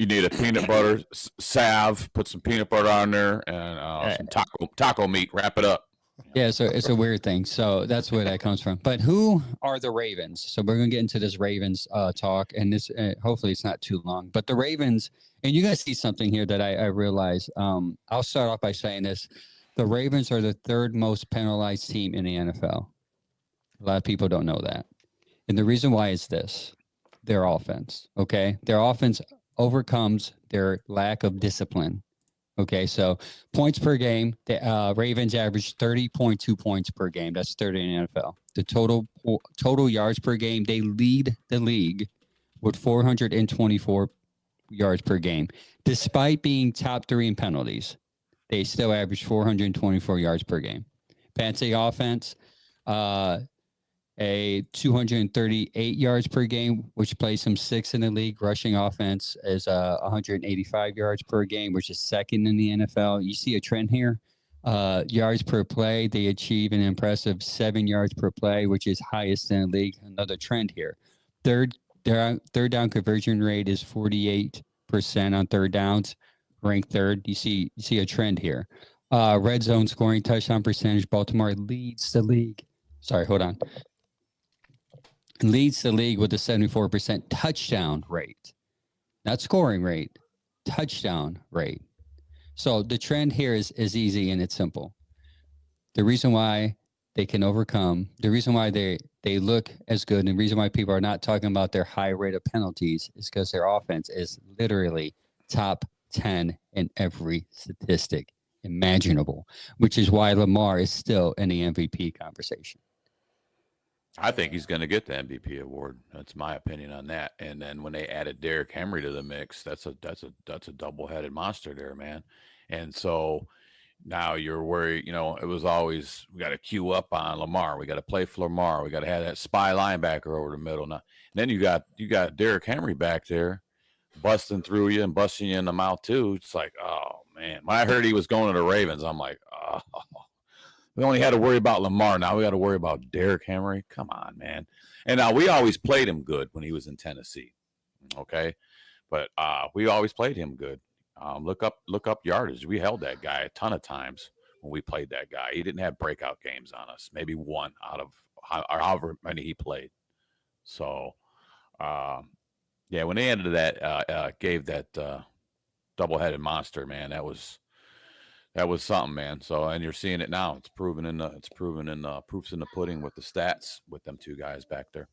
[SPEAKER 3] need a peanut butter salve. Put some peanut butter on there and some taco meat. Wrap it up.
[SPEAKER 1] Yeah, so it's a weird thing. So that's where that comes from. But who are the Ravens? So we're gonna get into this Ravens talk, and this hopefully it's not too long. But the Ravens, and you guys see something here that I realize. I'll start off by saying this: the Ravens are the third most penalized team in the NFL. A lot of people don't know that, and the reason why is this: their offense. Okay, their offense overcomes their lack of discipline. Okay, so points per game, the Ravens average 30.2 points per game. That's 30 in the NFL. The total yards per game, they lead the league with 424 yards per game. Despite being top 3 in penalties, they still average 424 yards per game. Fantasy offense, a 238 yards per game, which places them 6th in the league. Rushing offense is 185 yards per game, which is 2nd in the NFL. You see a trend here. Yards per play, they achieve an impressive 7 yards per play, which is highest in the league. Another trend here. Third down conversion rate is 48% on third downs, ranked 3rd. You see a trend here. Red zone scoring touchdown percentage, Baltimore leads the league. Sorry, hold on. Leads the league with a 74% touchdown rate, not scoring rate, touchdown rate. So the trend here is easy and it's simple. The reason why they can overcome, the reason why they look as good, and the reason why people are not talking about their high rate of penalties is because their offense is literally top 10 in every statistic imaginable, which is why Lamar is still in the MVP conversation.
[SPEAKER 3] I think he's going to get the MVP award. That's my opinion on that. And then when they added Derrick Henry to the mix, that's a double-headed monster there, man. And so now you're worried. It was always we got to queue up on Lamar. We got to play for Lamar. We got to have that spy linebacker over the middle. Now, and then you got Derrick Henry back there, busting through you and busting you in the mouth too. It's like, oh man. When I heard he was going to the Ravens, I'm like, oh. We only had to worry about Lamar. Now we got to worry about Derrick Henry. Come on, man. And we always played him good when he was in Tennessee. Okay. But we always played him good. Look up yardage. We held that guy a ton of times when we played that guy. He didn't have breakout games on us. Maybe one out of however many he played. So, when they ended that, gave that double-headed monster, man, that was something, man. So, and you're seeing it now. It's proven in proofs in the pudding with the stats with them two guys back there.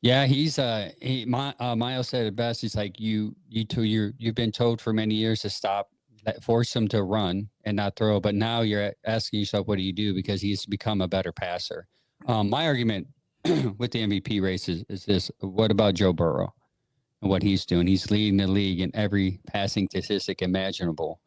[SPEAKER 1] Yeah, Miles said it best. He's like, you've been told for many years to stop, force him to run and not throw, but now you're asking yourself, what do you do? Because he's become a better passer. My argument with the MVP race is this: what about Joe Burrow and what he's doing? He's leading the league in every passing statistic imaginable.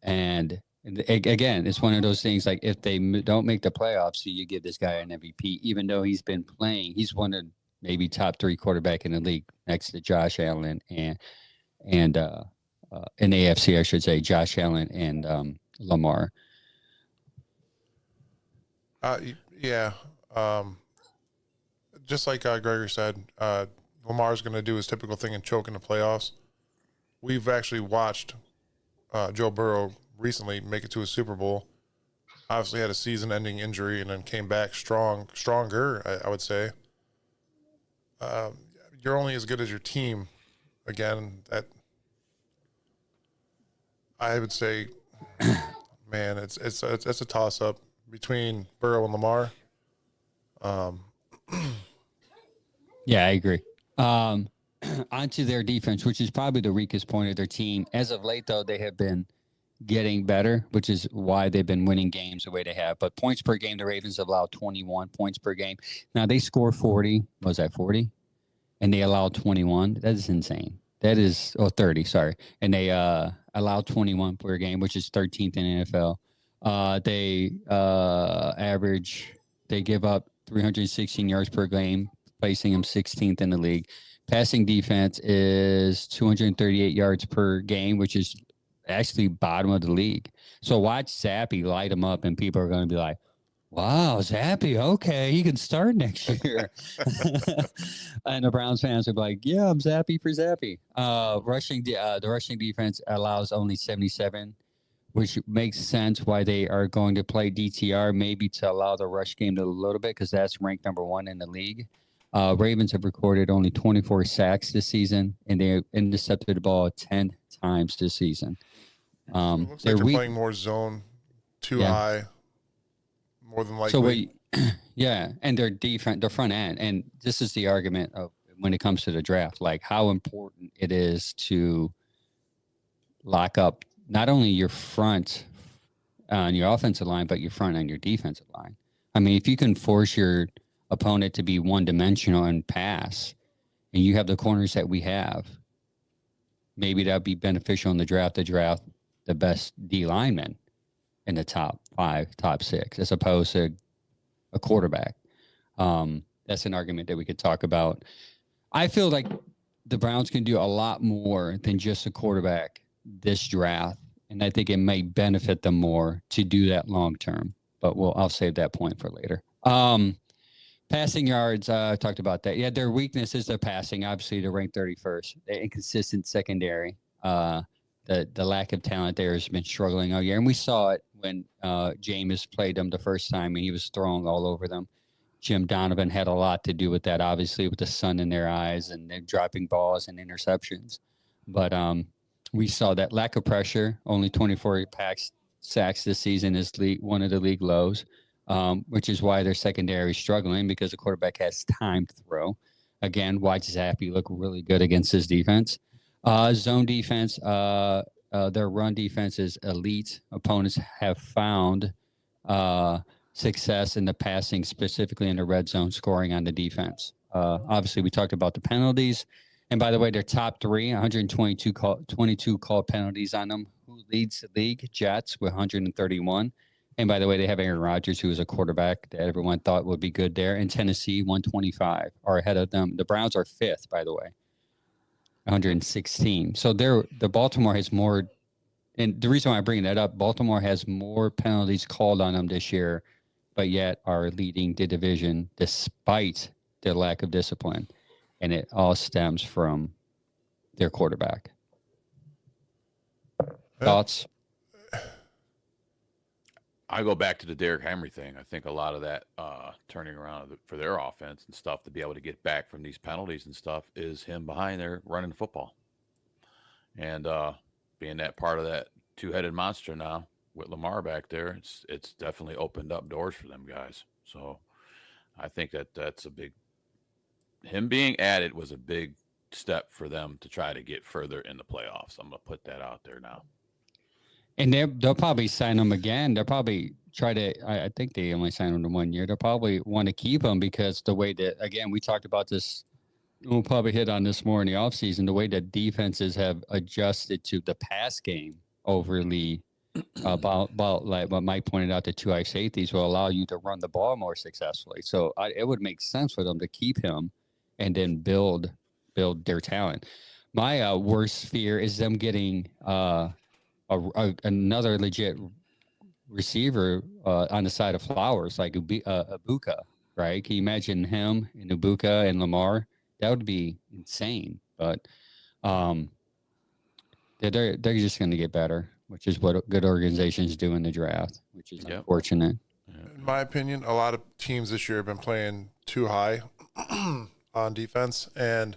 [SPEAKER 1] And again, it's one of those things, like if they don't make the playoffs, you give this guy an MVP, even though he's been playing. He's one of maybe top 3 quarterback in the league next to Josh Allen and in the AFC, I should say, Josh Allen and Lamar.
[SPEAKER 2] Just like Gregory said, Lamar's going to do his typical thing and choke in the playoffs. We've actually watched Joe Burrow recently make it to a Super Bowl. Obviously had a season-ending injury and then came back stronger, I would say. You're only as good as your team. Again, that I would say, man, it's a toss-up between Burrow and Lamar.
[SPEAKER 1] Yeah, I agree. Onto their defense, which is probably the weakest point of their team. As of late, though, they have been getting better, which is why they've been winning games the way they have. But points per game, the Ravens have allowed 21 points per game. Now, they score 40. Was that 40? And they allowed 21. That is insane. That is 30, sorry. And they allowed 21 per game, which is 13th in the NFL. They give up 316 yards per game, placing them 16th in the league. Passing defense is 238 yards per game, which is actually bottom of the league. So watch Zappy light them up, and people are going to be like, wow, Zappy, okay, he can start next year. And the Browns fans are like, yeah, I'm Zappy for Zappy. The rushing defense allows only 77, which makes sense why they are going to play DTR, maybe to allow the rush game to a little bit, because that's ranked number 1 in the league. Ravens have recorded only 24 sacks this season, and they intercepted the ball 10 times this season.
[SPEAKER 2] It looks like they're playing more zone, too high, more than likely.
[SPEAKER 1] So and their defense, their front end, and this is the argument of when it comes to the draft, like how important it is to lock up not only your front on your offensive line, but your front and your defensive line. I mean, if you can force your opponent to be one-dimensional and pass, and you have the corners that we have, maybe that'd be beneficial in the draft to draft the best D linemen in the top 5, top 6, as opposed to a quarterback. That's an argument that we could talk about. I feel like the Browns can do a lot more than just a quarterback this draft, and I think it may benefit them more to do that long term. But I'll save that point for later. Passing yards, I talked about that. Yeah, their weakness is their passing. Obviously, they're ranked 31st. The inconsistent secondary. The lack of talent there has been struggling all year. And we saw it when Jameis played them the first time, and he was throwing all over them. Jim Donovan had a lot to do with that, obviously, with the sun in their eyes, and they're dropping balls and interceptions. But we saw that lack of pressure. Only 24 sacks this season is one of the league lows, which is why their secondary is struggling, because the quarterback has time to throw. Again, watch Zappy look really good against his defense. Zone defense, their run defense is elite. Opponents have found success in the passing, specifically in the red zone, scoring on the defense. Obviously, we talked about the penalties. And by the way, they're top 3, 22 called penalties on them. Who leads the league? Jets with 131. And by the way, they have Aaron Rodgers, who is a quarterback that everyone thought would be good there. And Tennessee, 125, are ahead of them. The Browns are 5th, by the way, 116. So the Baltimore has more. And the reason why I bring that up, Baltimore has more penalties called on them this year, but yet are leading the division despite their lack of discipline. And it all stems from their quarterback. Thoughts?
[SPEAKER 3] I go back to the Derrick Henry thing. I think a lot of that turning around for their offense and stuff to be able to get back from these penalties and stuff is him behind there running the football. And being that part of that two-headed monster now with Lamar back there, it's definitely opened up doors for them guys. So I think that's a big – him being added was a big step for them to try to get further in the playoffs. I'm going to put that out there now.
[SPEAKER 1] And they'll probably sign him again. They'll probably try to – I think they only signed him to 1 year. They'll probably want to keep him because the way that – again, we talked about this – we'll probably hit on this more in the offseason, the way that defenses have adjusted to the pass game overly about like what Mike pointed out, the 2 safeties will allow you to run the ball more successfully. So it would make sense for them to keep him and then build their talent. My worst fear is them getting another legit receiver on the side of Flowers, like Ibuka, right? Can you imagine him and Ibuka and Lamar? That would be insane. But they're just going to get better, which is what good organizations do in the draft, which is unfortunate.
[SPEAKER 2] In my opinion, a lot of teams this year have been playing too high on defense, and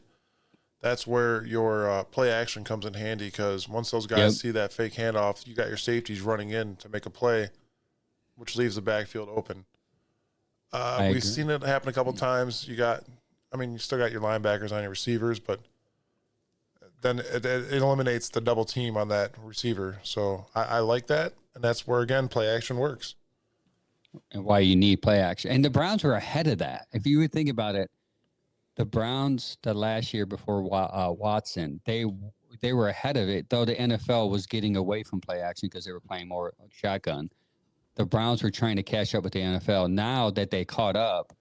[SPEAKER 2] that's where your play action comes in handy, because once those guys see that fake handoff, you got your safeties running in to make a play, which leaves the backfield open. We've seen it happen a couple times. You still got your linebackers on your receivers, but then it eliminates the double team on that receiver. So I like that, and that's where, again, play action works.
[SPEAKER 1] And why you need play action. And the Browns were ahead of that. If you would think about it, the Browns, the last year before Watson, they were ahead of it, though the NFL was getting away from play action because they were playing more shotgun. The Browns were trying to catch up with the NFL. Now that they caught up,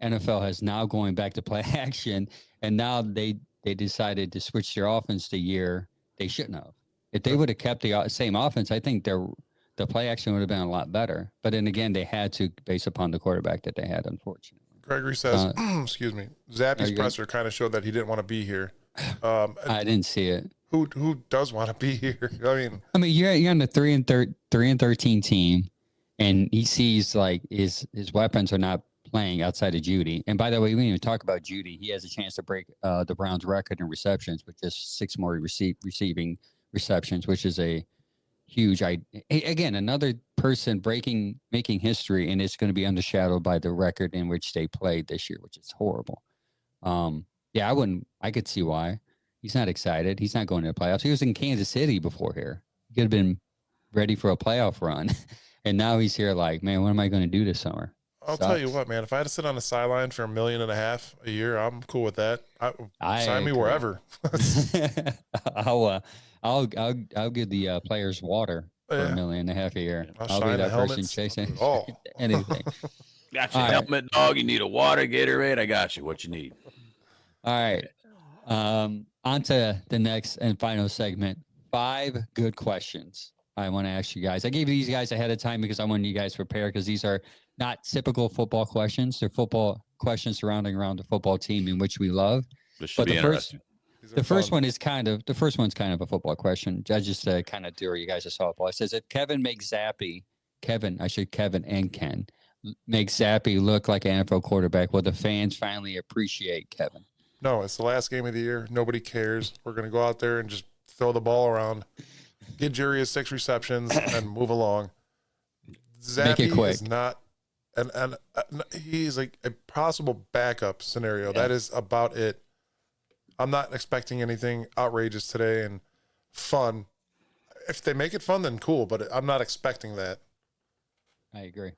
[SPEAKER 1] NFL has now going back to play action, and now they decided to switch their offense the year they shouldn't have. If they would have kept the same offense, I think the play action would have been a lot better. But then again, they had to based upon the quarterback that they had, unfortunately.
[SPEAKER 2] Gregory says, excuse me, Zappy's presser kind of showed that he didn't want to be here.
[SPEAKER 1] I didn't see it.
[SPEAKER 2] Who does want to be here?
[SPEAKER 1] I mean, you're on the 3-13 team, and he sees like his weapons are not playing outside of Judy. And by the way, we didn't even talk about Judy. He has a chance to break the Browns record in receptions with just 6 more receiving receptions, which is a huge. Again, another person making history, and it's going to be undershadowed by the record in which they played this year, which is horrible. Yeah, I could see why. He's not excited. He's not going to the playoffs. He was in Kansas City before here. He could have been ready for a playoff run. And now he's here like, man, what am I going to do this summer?
[SPEAKER 2] I'll tell you what, man, if I had to sit on the sideline for $1.5 million a year, I'm cool with that. Sign me wherever.
[SPEAKER 1] I'll give the players water for $1.5 million a year. I'll be that person chasing anything.
[SPEAKER 3] Got your helmet, dog. You need a water, Gatorade. I got you. What you need.
[SPEAKER 1] All right. On to the next and final segment. 5 good questions I want to ask you guys. I gave these guys ahead of time because I wanted you guys to prepare because these are not typical football questions. They're football questions surrounding around the football team in which we love.
[SPEAKER 3] This should be interesting.
[SPEAKER 1] The first one's kind of a football question. I just kind of do you guys a softball. It says if Kevin makes Zappy, Kevin and Ken make Zappy look like an NFL quarterback, will the fans finally appreciate Kevin?
[SPEAKER 2] No, it's the last game of the year. Nobody cares. We're going to go out there and just throw the ball around, get Jerry his 6 receptions, and move along. Zappy is not, and he's like a possible backup scenario. Yeah. That is about it. I'm not expecting anything outrageous today and fun. If they make it fun, then cool, but I'm not expecting that.
[SPEAKER 1] I agree.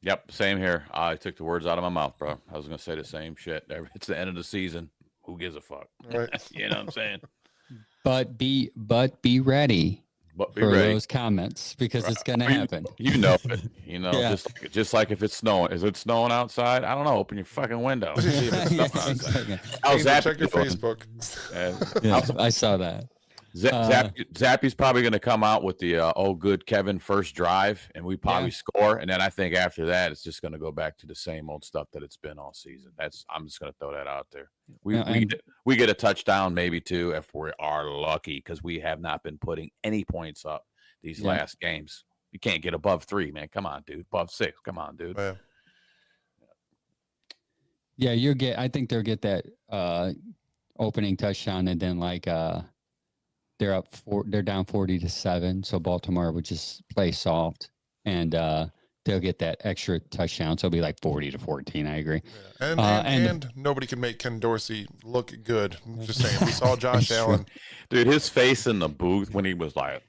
[SPEAKER 3] Yep, same here. I took the words out of my mouth, bro. I was going to say the same shit. It's the end of the season. Who gives a fuck? Right. You know what I'm saying?
[SPEAKER 1] But be ready for those comments because it's going to happen.
[SPEAKER 3] You know it. You know, just like if it's snowing. Is it snowing outside? I don't know. Open your fucking window. See if it's snowing outside. How's that?
[SPEAKER 2] Check your Facebook.
[SPEAKER 1] I saw that.
[SPEAKER 3] Zappy's probably going to come out with the good Kevin first drive, and we probably score, and then I think after that it's just going to go back to the same old stuff that it's been all season. I'm just going to throw that out there. We get a touchdown, maybe 2 if we are lucky, because we have not been putting any points up these last games. You can't get above 3, man. Come on, dude. Above 6. Come on, dude.
[SPEAKER 1] Yeah, I think they'll get that opening touchdown, and then they're down 40-7, so Baltimore would just play soft, and they'll get that extra touchdown, so it'll be like 40-14. I agree.
[SPEAKER 2] Yeah. And nobody can make Ken Dorsey look good. Just saying, we saw Josh Allen,
[SPEAKER 3] dude. His face in the booth when he was like,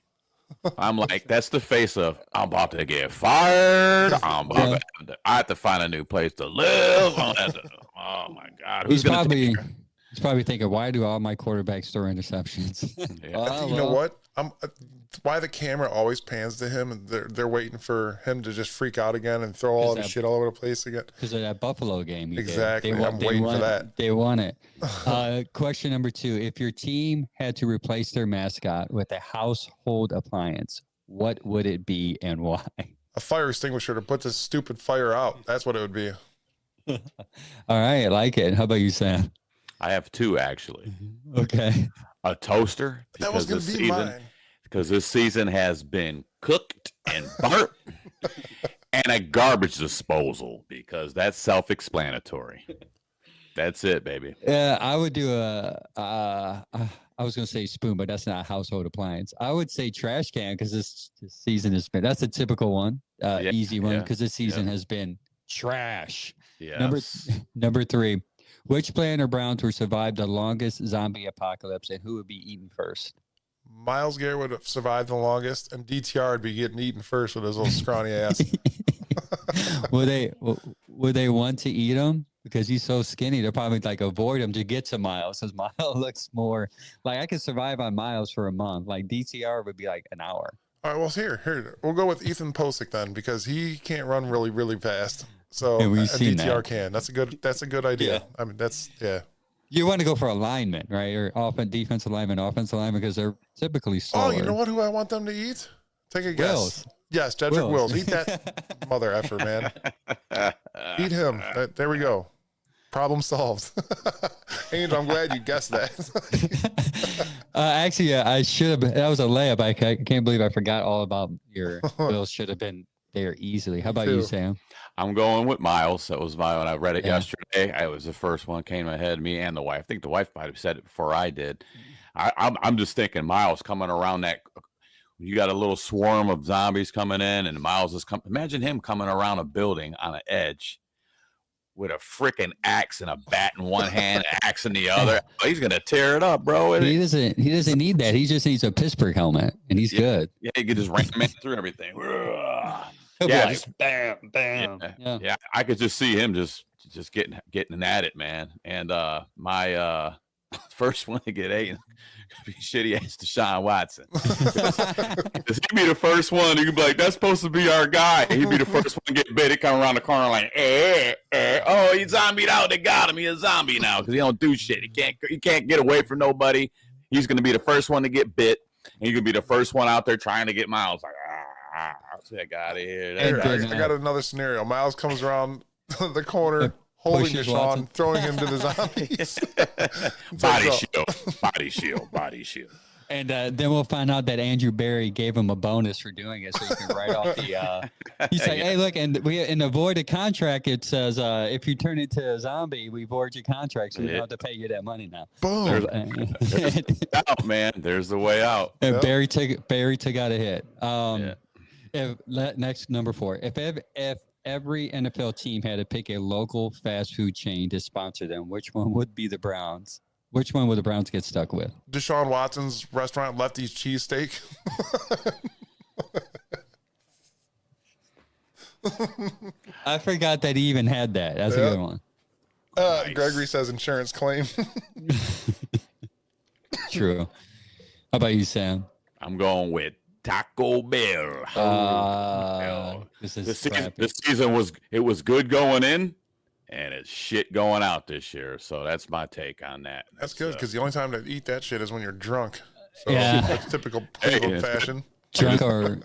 [SPEAKER 3] I'm like, that's the face of I'm about to get fired. I have to find a new place to live. Oh my God,
[SPEAKER 1] He's probably thinking, why do all my quarterbacks throw interceptions?
[SPEAKER 2] You know what? Why the camera always pans to him, and they're waiting for him to just freak out again and throw all the shit all over the place again.
[SPEAKER 1] Because of that Buffalo game.
[SPEAKER 2] Exactly. I'm waiting for that.
[SPEAKER 1] They won it. Question number 2. If your team had to replace their mascot with a household appliance, what would it be and why?
[SPEAKER 2] A fire extinguisher to put this stupid fire out. That's what it would be.
[SPEAKER 1] All right. I like it. How about you, Sam?
[SPEAKER 3] I have 2 actually.
[SPEAKER 1] Okay.
[SPEAKER 3] A toaster.
[SPEAKER 2] That was going to be mine.
[SPEAKER 3] Because this season has been cooked and burnt. And a garbage disposal, because that's self-explanatory. That's it, baby.
[SPEAKER 1] Yeah, I would do I was going to say spoon, but that's not a household appliance. I would say trash can, because this season has been, that's a typical one, easy one, because this season has been trash.
[SPEAKER 3] Yes.
[SPEAKER 1] Number 3. Which player in the Browns would survive the longest zombie apocalypse, and who would be eaten first?
[SPEAKER 2] Myles Garrett would have survived the longest, and DTR would be getting eaten first with his little scrawny ass.
[SPEAKER 1] Would they want to eat him? Because he's so skinny, they'll probably avoid him to get to Myles, because Myles looks more like I could survive on Myles for a month. Like DTR would be like an hour.
[SPEAKER 2] All right, well, here. We'll go with Ethan Posick then, because he can't run really, really fast. So DTR can. That's a good idea. Yeah. I mean,
[SPEAKER 1] You want to go for alignment, right? Or defensive lineman, because they're typically slower.
[SPEAKER 2] Oh, you know what? Who I want them to eat? Take a guess.
[SPEAKER 1] Wills.
[SPEAKER 2] Yes, Jedrick Wills. Eat that mother effer, man. Eat him. There we go. Problem solved. Angel, I'm glad you guessed that.
[SPEAKER 1] Actually, I should have. That was a layup. I can't believe I forgot all about your Wills should have been there easily. How about you, Sam?
[SPEAKER 3] I'm going with Miles. That was when I read it yesterday. I was the first one came to my head. Me and the wife. I think the wife might have said it before I did. I'm just thinking Miles coming around that. You got a little swarm of zombies coming in, and Miles is coming. Imagine him coming around a building on an edge with a freaking axe and a bat in one hand, axe in the other. He's gonna tear it up, bro.
[SPEAKER 1] He doesn't need that. He just needs a Pittsburgh helmet, and he's good.
[SPEAKER 3] Yeah, he could just ram man through everything.
[SPEAKER 1] Yeah, just bam, bam.
[SPEAKER 3] Yeah, I could just see him just getting at it, man. And my first one to get ate be shitty ass Deshaun Watson. He'd be the first one. You could be like, that's supposed to be our guy. He'd be the first one to get bit. He come around the corner like, oh, he's zombied out. They got him. He's a zombie now because he don't do shit. He can't get away from nobody. He's gonna be the first one to get bit, and he's gonna be the first one out there trying to get Miles. Like, that guy out of here.
[SPEAKER 2] I got another scenario. Miles comes around the corner, holding Deshaun, throwing him to the zombies.
[SPEAKER 3] Body shield.
[SPEAKER 1] And then we'll find out that Andrew Barry gave him a bonus for doing it, so he can write off the. He's like, hey, look, and in the voided contract, it says if you turn into a zombie, we void your contract, so we don't have to pay you that money now.
[SPEAKER 2] Boom.
[SPEAKER 3] There's out, man. There's the way out.
[SPEAKER 1] And Barry took out a hit. Next number 4. If every NFL team had to pick a local fast food chain to sponsor them, which one would be the Browns? Which one would the Browns get stuck with?
[SPEAKER 2] Deshaun Watson's restaurant, Lefty's Cheesesteak.
[SPEAKER 1] I forgot that he even had that. That's a good one.
[SPEAKER 2] Nice. Gregory says insurance claim.
[SPEAKER 1] True. How about you, Sam?
[SPEAKER 3] I'm going with Taco Bell. The season was good going in, and it's shit going out this year. So that's my take on that.
[SPEAKER 2] That's good because the only time to eat that shit is when you're drunk. So that's typical fashion.
[SPEAKER 1] Drunk or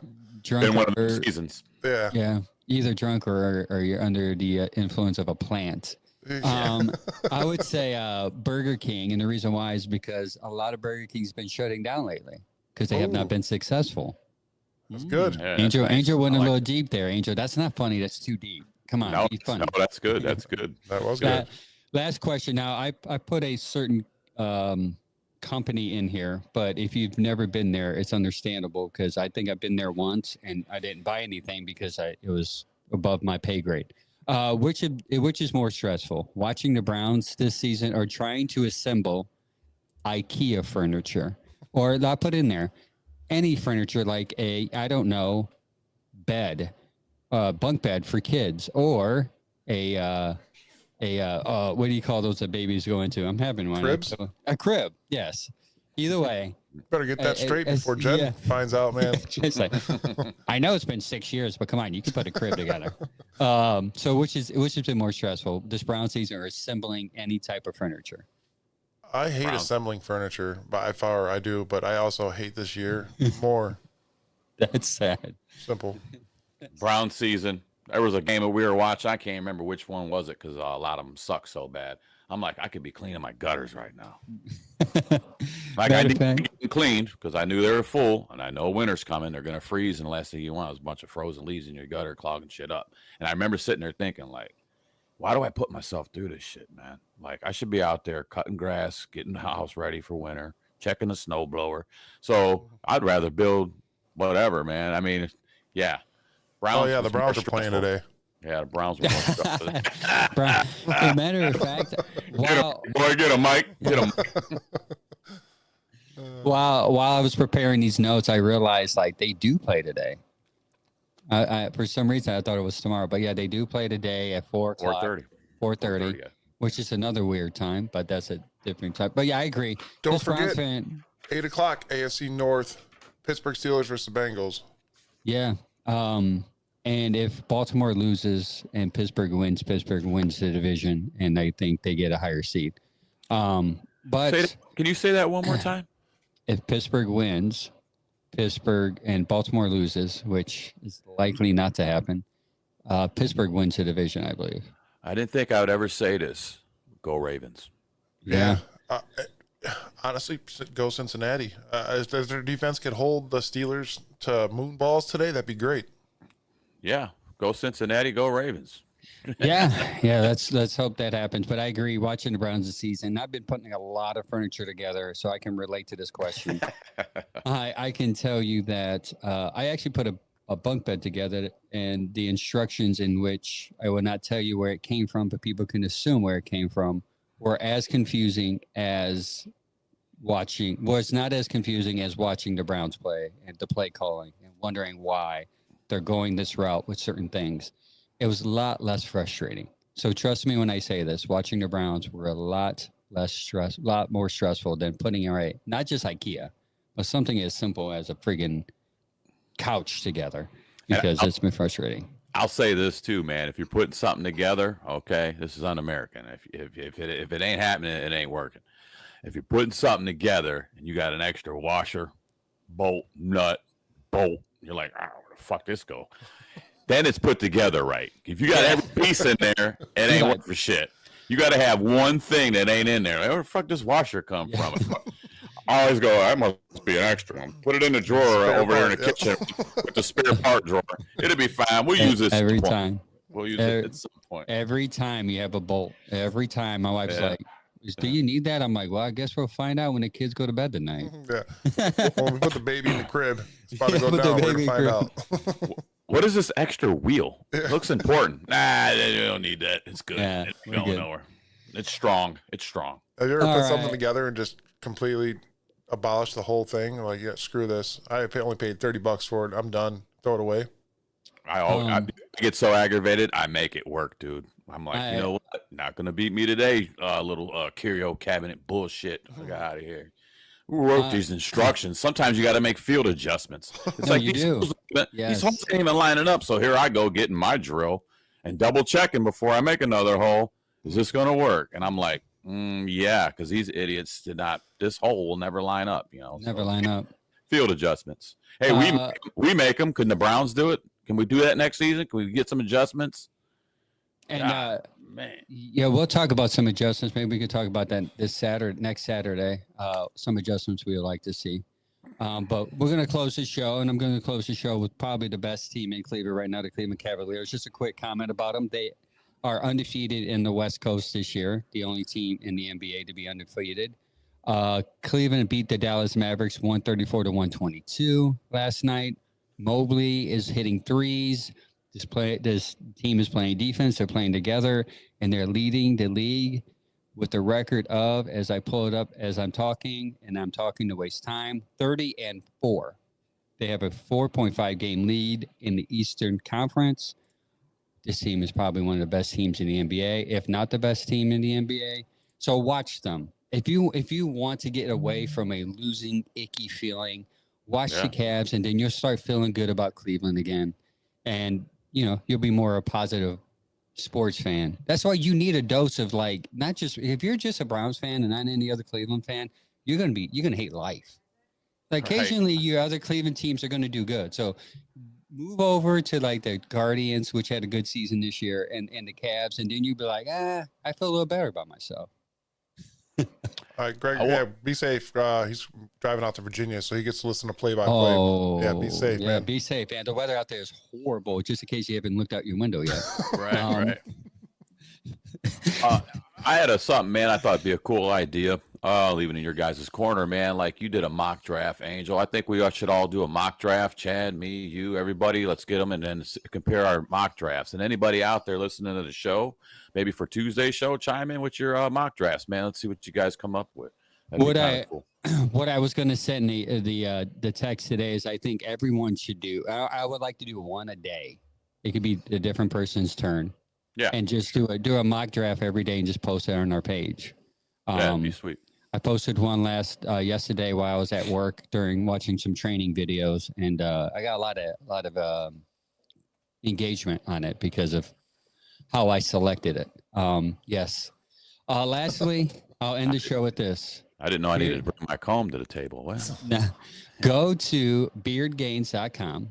[SPEAKER 3] in one of the seasons.
[SPEAKER 2] Yeah.
[SPEAKER 1] Yeah. Either drunk or you're under the influence of a plant. I would say Burger King, and the reason why is because a lot of Burger King's been shutting down lately because they have not been successful.
[SPEAKER 2] That's good.
[SPEAKER 1] Yeah, Angel went a little deep there. Angel, that's not funny. That's too deep. Come on, be funny.
[SPEAKER 3] No, that's good. That's good.
[SPEAKER 2] That was good.
[SPEAKER 1] Last question. Now, I put a certain company in here, but if you've never been there, it's understandable because I think I've been there once and I didn't buy anything because it was above my pay grade. Which is more stressful, watching the Browns this season or trying to assemble IKEA furniture? Or I'll put in there any furniture like bed, bunk bed for kids, or what do you call those that babies go into? I'm having one.
[SPEAKER 2] Cribs?
[SPEAKER 1] A crib, yes. Either way.
[SPEAKER 2] Better get that straight before Jen finds out, man.
[SPEAKER 1] Like, I know it's been 6 years, but come on, you can put a crib together. So which has been more stressful, this Brown season or assembling any type of furniture?
[SPEAKER 2] I hate assembling furniture. By far, I do, but I also hate this year more.
[SPEAKER 1] That's sad.
[SPEAKER 2] Simple.
[SPEAKER 3] Brown season. There was a game that we were watching. I can't remember which one was it because a lot of them suck so bad. I'm like, I could be cleaning my gutters right now. Like I didn't get them cleaned because I knew they were full, and I know winter's coming. They're gonna freeze, and the last thing you want is a bunch of frozen leaves in your gutter clogging shit up. And I remember sitting there thinking, like, why do I put myself through this shit, man? Like, I should be out there cutting grass, getting the house ready for winter, checking the snow blower. So I'd rather build whatever, man. I mean, yeah.
[SPEAKER 2] Browns the Browns are playing today.
[SPEAKER 3] Yeah, the Browns were more stressful.
[SPEAKER 1] As a matter of fact,
[SPEAKER 3] get him, Mike. Get him.
[SPEAKER 1] While I was preparing these notes, I realized like they do play today. I for some reason I thought it was tomorrow, but yeah, they do play today at 4:30. 4:30, which is another weird time, but that's a different time. But yeah, I agree.
[SPEAKER 2] Don't forget, 8 o'clock, AFC North, Pittsburgh Steelers versus the Bengals.
[SPEAKER 1] Yeah. And if Baltimore loses and Pittsburgh wins the division, and I think they get a higher seed. But
[SPEAKER 3] can you say that one more time?
[SPEAKER 1] if Pittsburgh wins, Pittsburgh and Baltimore loses, which is likely not to happen, Pittsburgh wins the division, I believe.
[SPEAKER 3] I didn't think I would ever say this. Go Ravens.
[SPEAKER 1] Yeah.
[SPEAKER 2] Honestly, go Cincinnati. If their defense could hold the Steelers to moon balls today, that'd be great.
[SPEAKER 3] Yeah, go Cincinnati, go Ravens.
[SPEAKER 1] yeah. Let's hope that happens. But I agree. Watching the Browns this season, I've been putting a lot of furniture together, so I can relate to this question. I can tell you that I actually put a bunk bed together, and the instructions in which I will not tell you where it came from, but people can assume where it came from, were as confusing as watching. Well, it's not as confusing as watching the Browns play and the play calling and wondering why they're going this route with certain things. It was a lot less frustrating. So trust me when I say this, watching the Browns were a lot more stressful than putting it right, not just IKEA, but something as simple as a friggin' couch together, because it's been frustrating.
[SPEAKER 3] I'll say this too, man. If you're putting something together, okay, this is un-American. If it ain't happening, it ain't working. If you're putting something together and you got an extra washer, bolt, nut, bolt, you're like, oh, where the fuck this go? Then it's put together right. If you got every piece in there, it ain't working for shit. You got to have one thing that ain't in there. Like, where the fuck does washer come from? I always go, that must be an extra. Put it in the drawer over there in the kitchen with the spare part drawer. It'll be fine. We'll use this
[SPEAKER 1] every time.
[SPEAKER 3] We'll use it at some point.
[SPEAKER 1] Every time you have a bolt. Every time my wife's like, do you need that? I'm like, well, I guess we'll find out when the kids go to bed tonight.
[SPEAKER 2] Yeah. When we put the baby in the crib, it's about to go down. We're going to find out.
[SPEAKER 3] What is this extra wheel? It looks important. Nah, you don't need that. It's good.
[SPEAKER 1] Yeah,
[SPEAKER 3] it's going nowhere. It's strong. It's strong.
[SPEAKER 2] Have you ever put something together and just completely abolish the whole thing? Like, yeah, screw this. I only paid $30 for it. I'm done. Throw it away.
[SPEAKER 3] I get so aggravated. I make it work, dude. I'm like, you know what? Not gonna beat me today. Little curio cabinet bullshit. I got out of here. Who wrote these instructions? Sometimes you got to make field adjustments. It's like these holes ain't even lining up. So here I go getting my drill and double checking before I make another hole. Is this gonna work? And I'm like, yeah, because these idiots did not. This hole will never line up. You know,
[SPEAKER 1] never line up.
[SPEAKER 3] Field adjustments. Hey, we make them. Can the Browns do it? Can we do that next season? Can we get some adjustments?
[SPEAKER 1] And man, yeah, we'll talk about some adjustments. Maybe we could talk about that next Saturday. Some adjustments we would like to see. But we're going to close the show, and I'm going to close the show with probably the best team in Cleveland right now, the Cleveland Cavaliers. Just a quick comment about them. They are undefeated in the West Coast this year, the only team in the NBA to be undefeated. Cleveland beat the Dallas Mavericks 134-122 last night. Mobley is hitting threes. This team is playing defense. They're playing together, and they're leading the league with the record of, as I pull it up as I'm talking, and I'm talking to waste time, 30-4. They have a 4.5 game lead in the Eastern Conference. This team is probably one of the best teams in the NBA, if not the best team in the NBA. So watch them. If you want to get away from a losing, icky feeling, watch the Cavs, and then you'll start feeling good about Cleveland again. And, you know, you'll be more a positive sports fan. That's why you need a dose of, like, not just, if you're just a Browns fan and not any other Cleveland fan, you're going to hate life. Like, occasionally your other Cleveland teams are going to do good. So move over to, like, the Guardians, which had a good season this year, and the Cavs, and then you'll be like, I feel a little better about myself.
[SPEAKER 2] All right, Greg, be safe. He's driving out to Virginia, so he gets to listen to play-by-play. Yeah, be safe, man.
[SPEAKER 1] Be safe, man. The weather out there is horrible, just in case you haven't looked out your window yet.
[SPEAKER 3] Right. I had something, man, I thought it'd be a cool idea. Leaving in your guys' corner, man. Like, you did a mock draft, Angel. I think we should all do a mock draft. Chad, me, you, everybody. Let's get them and then compare our mock drafts. And anybody out there listening to the show, maybe for Tuesday's show, chime in with your mock drafts, man. Let's see what you guys come up with.
[SPEAKER 1] What I was going to send the text today is I think everyone should do. I would like to do one a day. It could be a different person's turn.
[SPEAKER 3] Yeah.
[SPEAKER 1] And just do a mock draft every day and just post it on our page.
[SPEAKER 3] That'd be sweet.
[SPEAKER 1] I posted one yesterday while I was at work during watching some training videos, and I got a lot of engagement on it because of how I selected it. Yes. Lastly, I'll end the show with this.
[SPEAKER 3] I didn't know I needed to bring my comb to the table. Well,
[SPEAKER 1] Now, go to beardgains.com.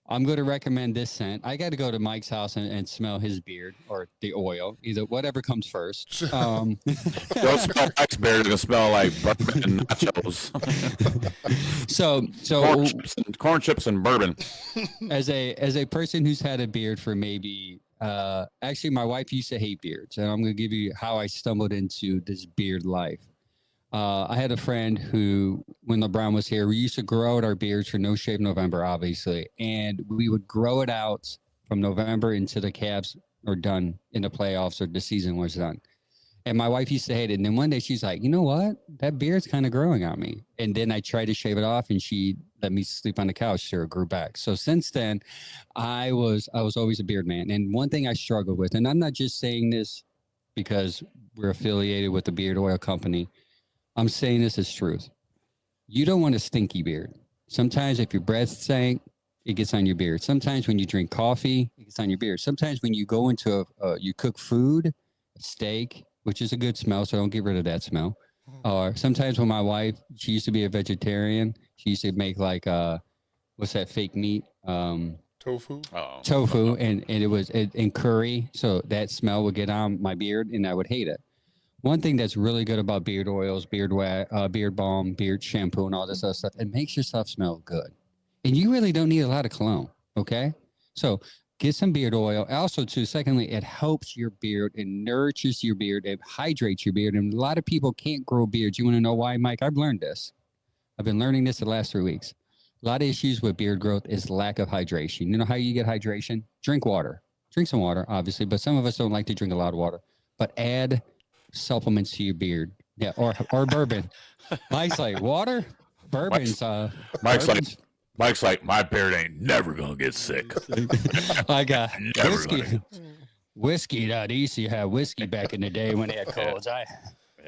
[SPEAKER 1] I'm going to recommend this scent. I got to go to Mike's house and smell his beard or the oil, either whatever comes first.
[SPEAKER 3] don't smell Mike's beard. It'll smell like bourbon and nachos.
[SPEAKER 1] so
[SPEAKER 3] corn chips and bourbon.
[SPEAKER 1] As a person who's had a beard for maybe actually my wife used to hate beards, and I'm going to give you how I stumbled into this beard life. I had a friend who, when LeBron was here, we used to grow out our beards for No Shave November, obviously. And we would grow it out from November until the Cavs are done in the playoffs or the season was done. And my wife used to hate it. And then one day she's like, you know what? That beard's kind of growing on me. And then I tried to shave it off and she let me sleep on the couch till it grew back. So since then, I was always a beard man. And one thing I struggled with, and I'm not just saying this because we're affiliated with the beard oil company, I'm saying this as truth. You don't want a stinky beard. Sometimes if your breath stank, it gets on your beard. Sometimes when you drink coffee, it gets on your beard. Sometimes when you go into you cook food, a steak, which is a good smell, so don't get rid of that smell. Or sometimes when my wife, she used to be a vegetarian. She used to make like what's that fake meat?
[SPEAKER 2] Tofu.
[SPEAKER 1] Tofu, and it was in curry. So that smell would get on my beard, and I would hate it. One thing that's really good about beard oils, beard balm, beard shampoo, and all this other stuff, it makes your stuff smell good. And you really don't need a lot of cologne, okay? So get some beard oil. Also, too, secondly, it helps your beard. It nourishes your beard. It hydrates your beard. And a lot of people can't grow beards. You want to know why, Mike? I've learned this. I've been learning this the last 3 weeks. A lot of issues with beard growth is lack of hydration. You know how you get hydration? Drink water. Drink some water, obviously, but some of us don't like to drink a lot of water. But add supplements to your beard, or bourbon. Mike's like water, bourbon's.
[SPEAKER 3] Mike's like my beard ain't never gonna get sick.
[SPEAKER 1] I got whiskey. Used to have whiskey back in the day when they had colds.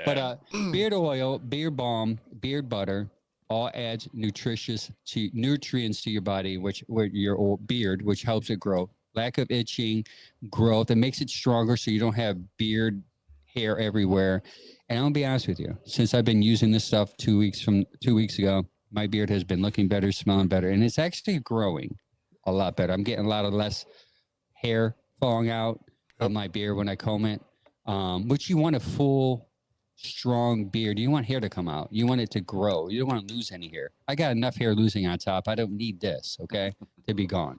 [SPEAKER 1] But beard oil, beard balm, beard butter, all adds nutrients to your body, which your beard, which helps it grow. Lack of itching, growth, it makes it stronger, so you don't have beard hair everywhere. And I'll be honest with you, since I've been using this stuff 2 weeks ago, my beard has been looking better, smelling better, and it's actually growing a lot better. I'm getting a lot of less hair falling out of my beard when I comb it, which you want a full, strong beard. You want hair to come out. You want it to grow. You don't want to lose any hair. I got enough hair losing on top. I don't need this, okay, to be gone.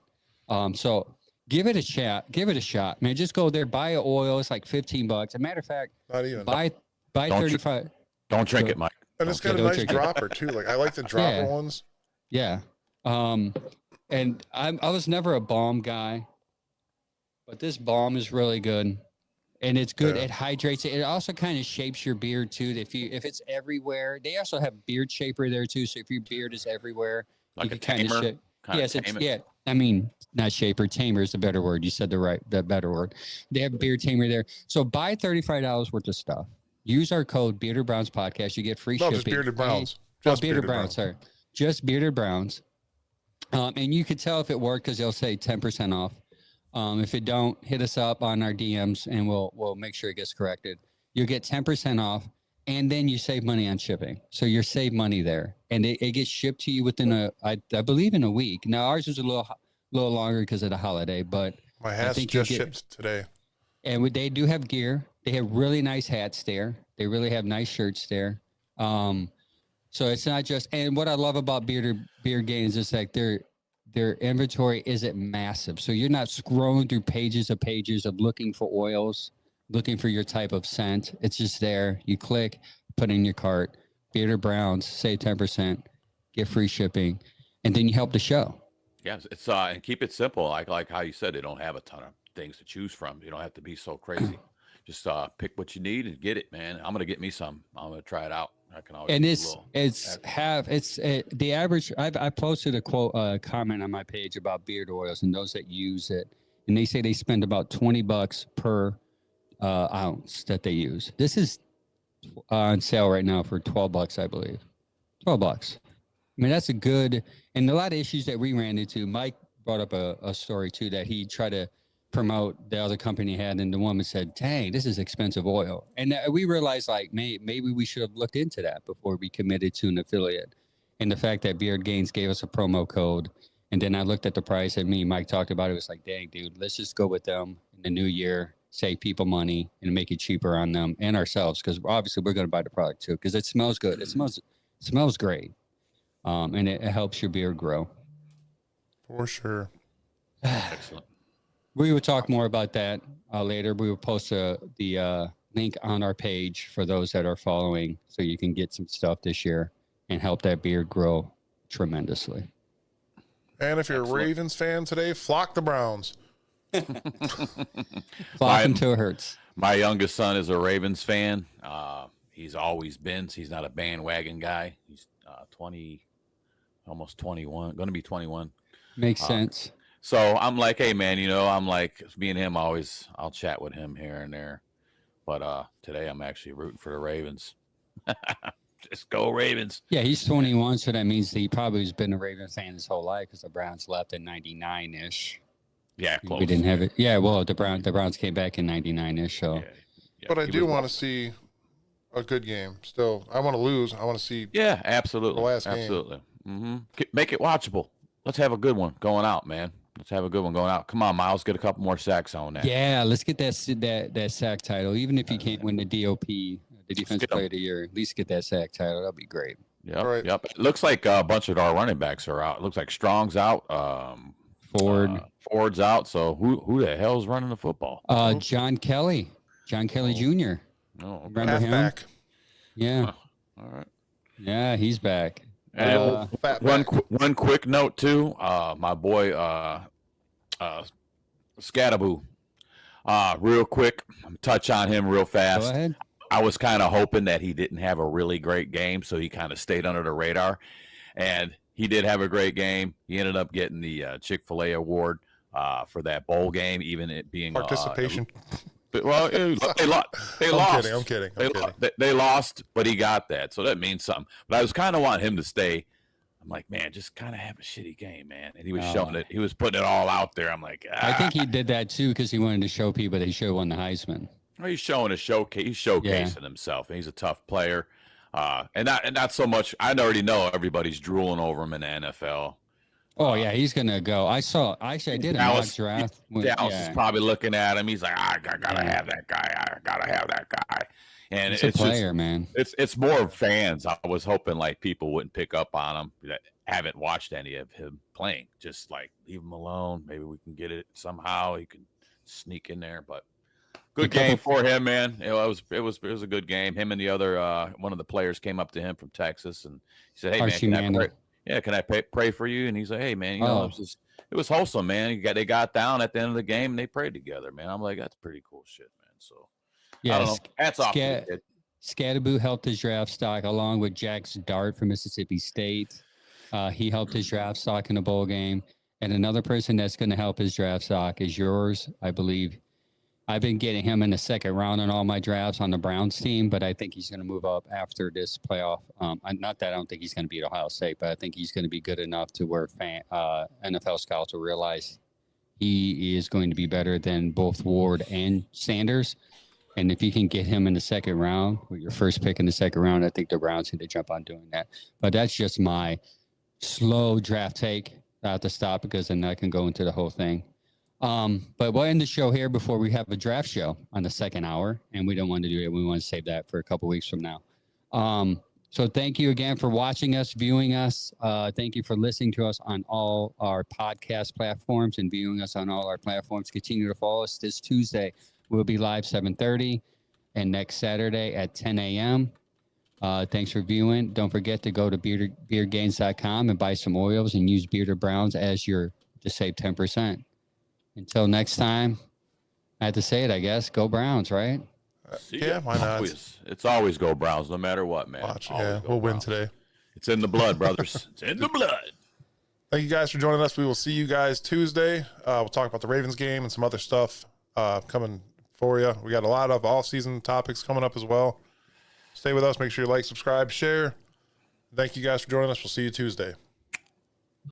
[SPEAKER 1] So give it a shot. Give it a shot, man. Just go there, buy an oil. It's like $15. As a matter of fact,
[SPEAKER 2] not even.
[SPEAKER 1] Buy 35.
[SPEAKER 3] Don't drink it, Mike.
[SPEAKER 2] And it's got a nice dropper too. Like I like the dropper ones.
[SPEAKER 1] Yeah. And I was never a balm guy, but this balm is really good, and it's good. Yeah. It hydrates it. It also kind of shapes your beard too. If it's everywhere, they also have beard shaper there too. So if your beard is everywhere,
[SPEAKER 3] like a tamer.
[SPEAKER 1] I mean, not shaper, tamer is the better word. You said the better word. They have beard tamer there. So buy $35 worth of stuff. Use our code Bearded Browns Podcast. You get free shipping.
[SPEAKER 2] Just Bearded Browns.
[SPEAKER 1] Just Bearded Browns. Sorry, just Bearded Browns. And you could tell if it worked because they'll say 10% off. If it don't, hit us up on our DMs and we'll make sure it gets corrected. You'll get 10% off, and then you save money on shipping. So you save money there, and it gets shipped to you within I believe in a week. Now ours was a little longer because of the holiday, but
[SPEAKER 2] my hat's just shipped today.
[SPEAKER 1] And they do have gear. They have really nice hats there. They really have nice shirts there. So it's not just, and what I love about Beard Gains is like their inventory isn't massive. So you're not scrolling through pages of looking for oils, looking for your type of scent. It's just there. You click, put in your cart, Bearded Browns, save 10%, get free shipping, and then you help the show.
[SPEAKER 3] Yeah, it's and keep it simple. Like how you said, they don't have a ton of things to choose from. You don't have to be so crazy. Just pick what you need and get it, man. I'm gonna get me some. I'm gonna try it out. I can always.
[SPEAKER 1] And the average. I posted a comment on my page about beard oils and those that use it, and they say they spend about $20 per ounce that they use. This is on sale right now for $12, I believe. $12. I mean, that's a good. And a lot of issues that we ran into. Mike brought up a story too that he tried to promote the other company had, and the woman said, "Dang, this is expensive oil." And we realized like maybe we should have looked into that before we committed to an affiliate. And the fact that Beard Gains gave us a promo code, and then I looked at the price, and me and Mike talked about it. It was like, dang, dude, let's just go with them in the new year, save people money, and make it cheaper on them and ourselves, because obviously we're going to buy the product too, because it smells good. It smells great, and it helps your beard grow.
[SPEAKER 2] For sure.
[SPEAKER 3] Excellent.
[SPEAKER 1] We will talk more about that later. We will post the link on our page for those that are following, so you can get some stuff this year and help that beard grow tremendously.
[SPEAKER 2] And if you're a Ravens fan today, flock the Browns.
[SPEAKER 1] Flock until it hurts.
[SPEAKER 3] My youngest son is a Ravens fan. He's always been. He's not a bandwagon guy. He's 20, almost 21, going to be 21.
[SPEAKER 1] Makes sense.
[SPEAKER 3] So I'm like, hey, man, I'm like, me and him always, I'll chat with him here and there. But today I'm actually rooting for the Ravens. Just go Ravens.
[SPEAKER 1] Yeah, he's 21, so that means he probably has been a Ravens fan his whole life, because the Browns left in 99-ish.
[SPEAKER 3] Yeah, close.
[SPEAKER 1] We didn't have it. Yeah, well, the Browns came back in 99-ish, so.
[SPEAKER 3] Yeah,
[SPEAKER 2] but I do want to see a good game still. I want to lose. I want to see.
[SPEAKER 3] Yeah, absolutely.
[SPEAKER 2] The last game.
[SPEAKER 3] Absolutely. Mm-hmm. Make it watchable. Let's have a good one going out, man. Let's have a good one going out. Come on, Miles, get a couple more sacks on that.
[SPEAKER 1] Yeah, let's get that sack title. Even if you can't win the DOP, the Defensive Player of the Year, at least get that sack title. That'll be great.
[SPEAKER 3] Yep,
[SPEAKER 2] Right.
[SPEAKER 3] Yep. It looks like a bunch of our running backs are out. It looks like Strong's out. Ford's out. So who the hell's running the football?
[SPEAKER 1] John Kelly Jr.
[SPEAKER 3] Oh, okay.
[SPEAKER 1] Remember him?
[SPEAKER 2] Halfback.
[SPEAKER 1] Yeah.
[SPEAKER 3] All right.
[SPEAKER 1] Yeah, he's back.
[SPEAKER 3] And one quick note too. My boy Scattaboo. Real quick, touch on him real fast.
[SPEAKER 1] Go ahead.
[SPEAKER 3] I was kind of hoping that he didn't have a really great game, so he kind of stayed under the radar. And he did have a great game. He ended up getting the Chick-fil-A award for that bowl game, even it being
[SPEAKER 2] Participation.
[SPEAKER 3] Well, they lost.
[SPEAKER 2] I'm kidding.
[SPEAKER 3] They lost, but he got that, so that means something. But I was kind of wanting him to stay. I'm like, man, just kind of have a shitty game, man. And he was showing it. He was putting it all out there. I'm like,
[SPEAKER 1] I think he did that too because he wanted to show people that he should have won the Heisman.
[SPEAKER 3] He's showing a showcase. He's showcasing himself, and he's a tough player. And not so much. I already know everybody's drooling over him in the NFL.
[SPEAKER 1] Oh yeah, he's gonna go. I did a mock draft.
[SPEAKER 3] Dallas is probably looking at him. He's like, I gotta have that guy. I gotta have that guy. And
[SPEAKER 1] it's a player, man.
[SPEAKER 3] It's more fans. I was hoping like people wouldn't pick up on him that haven't watched any of him playing. Just like leave him alone. Maybe we can get it somehow. He can sneak in there. But good game for him, man. It was a good game. Him and the other one of the players came up to him from Texas and he said, "Hey man, can I pray for you?" And he's like, "Hey man, it was wholesome, man. They got down at the end of the game and they prayed together, man." I'm like, that's pretty cool shit, man. So I don't know. Hats off to the kid.
[SPEAKER 1] Scattaboo helped his draft stock along with Jax Dart from Mississippi State. He helped his draft stock in the bowl game. And another person that's going to help his draft stock is yours, I believe. I've been getting him in the second round on all my drafts on the Browns team, but I think he's going to move up after this playoff. Not that I don't think he's going to beat Ohio State, but I think he's going to be good enough to where NFL scouts will realize he is going to be better than both Ward and Sanders. And if you can get him in the second round, with your first pick in the second round, I think the Browns need to jump on doing that. But that's just my slow draft take. I have to stop because then I can go into the whole thing. But we'll end the show here before we have a draft show on the second hour, and we don't want to do it. We want to save that for a couple weeks from now. So thank you again for watching us, viewing us. Thank you for listening to us on all our podcast platforms and viewing us on all our platforms. Continue to follow us. This Tuesday we'll be live 7:30 and next Saturday at 10 a.m. Thanks for viewing. Don't forget to go to beardgains.com and buy some oils and use Bearded Browns as to save 10%. Until next time, I had to say it, I guess. Go Browns, right?
[SPEAKER 2] Yeah, why not?
[SPEAKER 3] It's always go Browns, no matter what, man.
[SPEAKER 2] We'll win today.
[SPEAKER 3] It's in the blood, brothers. It's in the blood.
[SPEAKER 2] Thank you guys for joining us. We will see you guys Tuesday. We'll talk about the Ravens game and some other stuff coming for you. We got a lot of all-season topics coming up as well. Stay with us. Make sure you like, subscribe, share. Thank you guys for joining us. We'll see you Tuesday.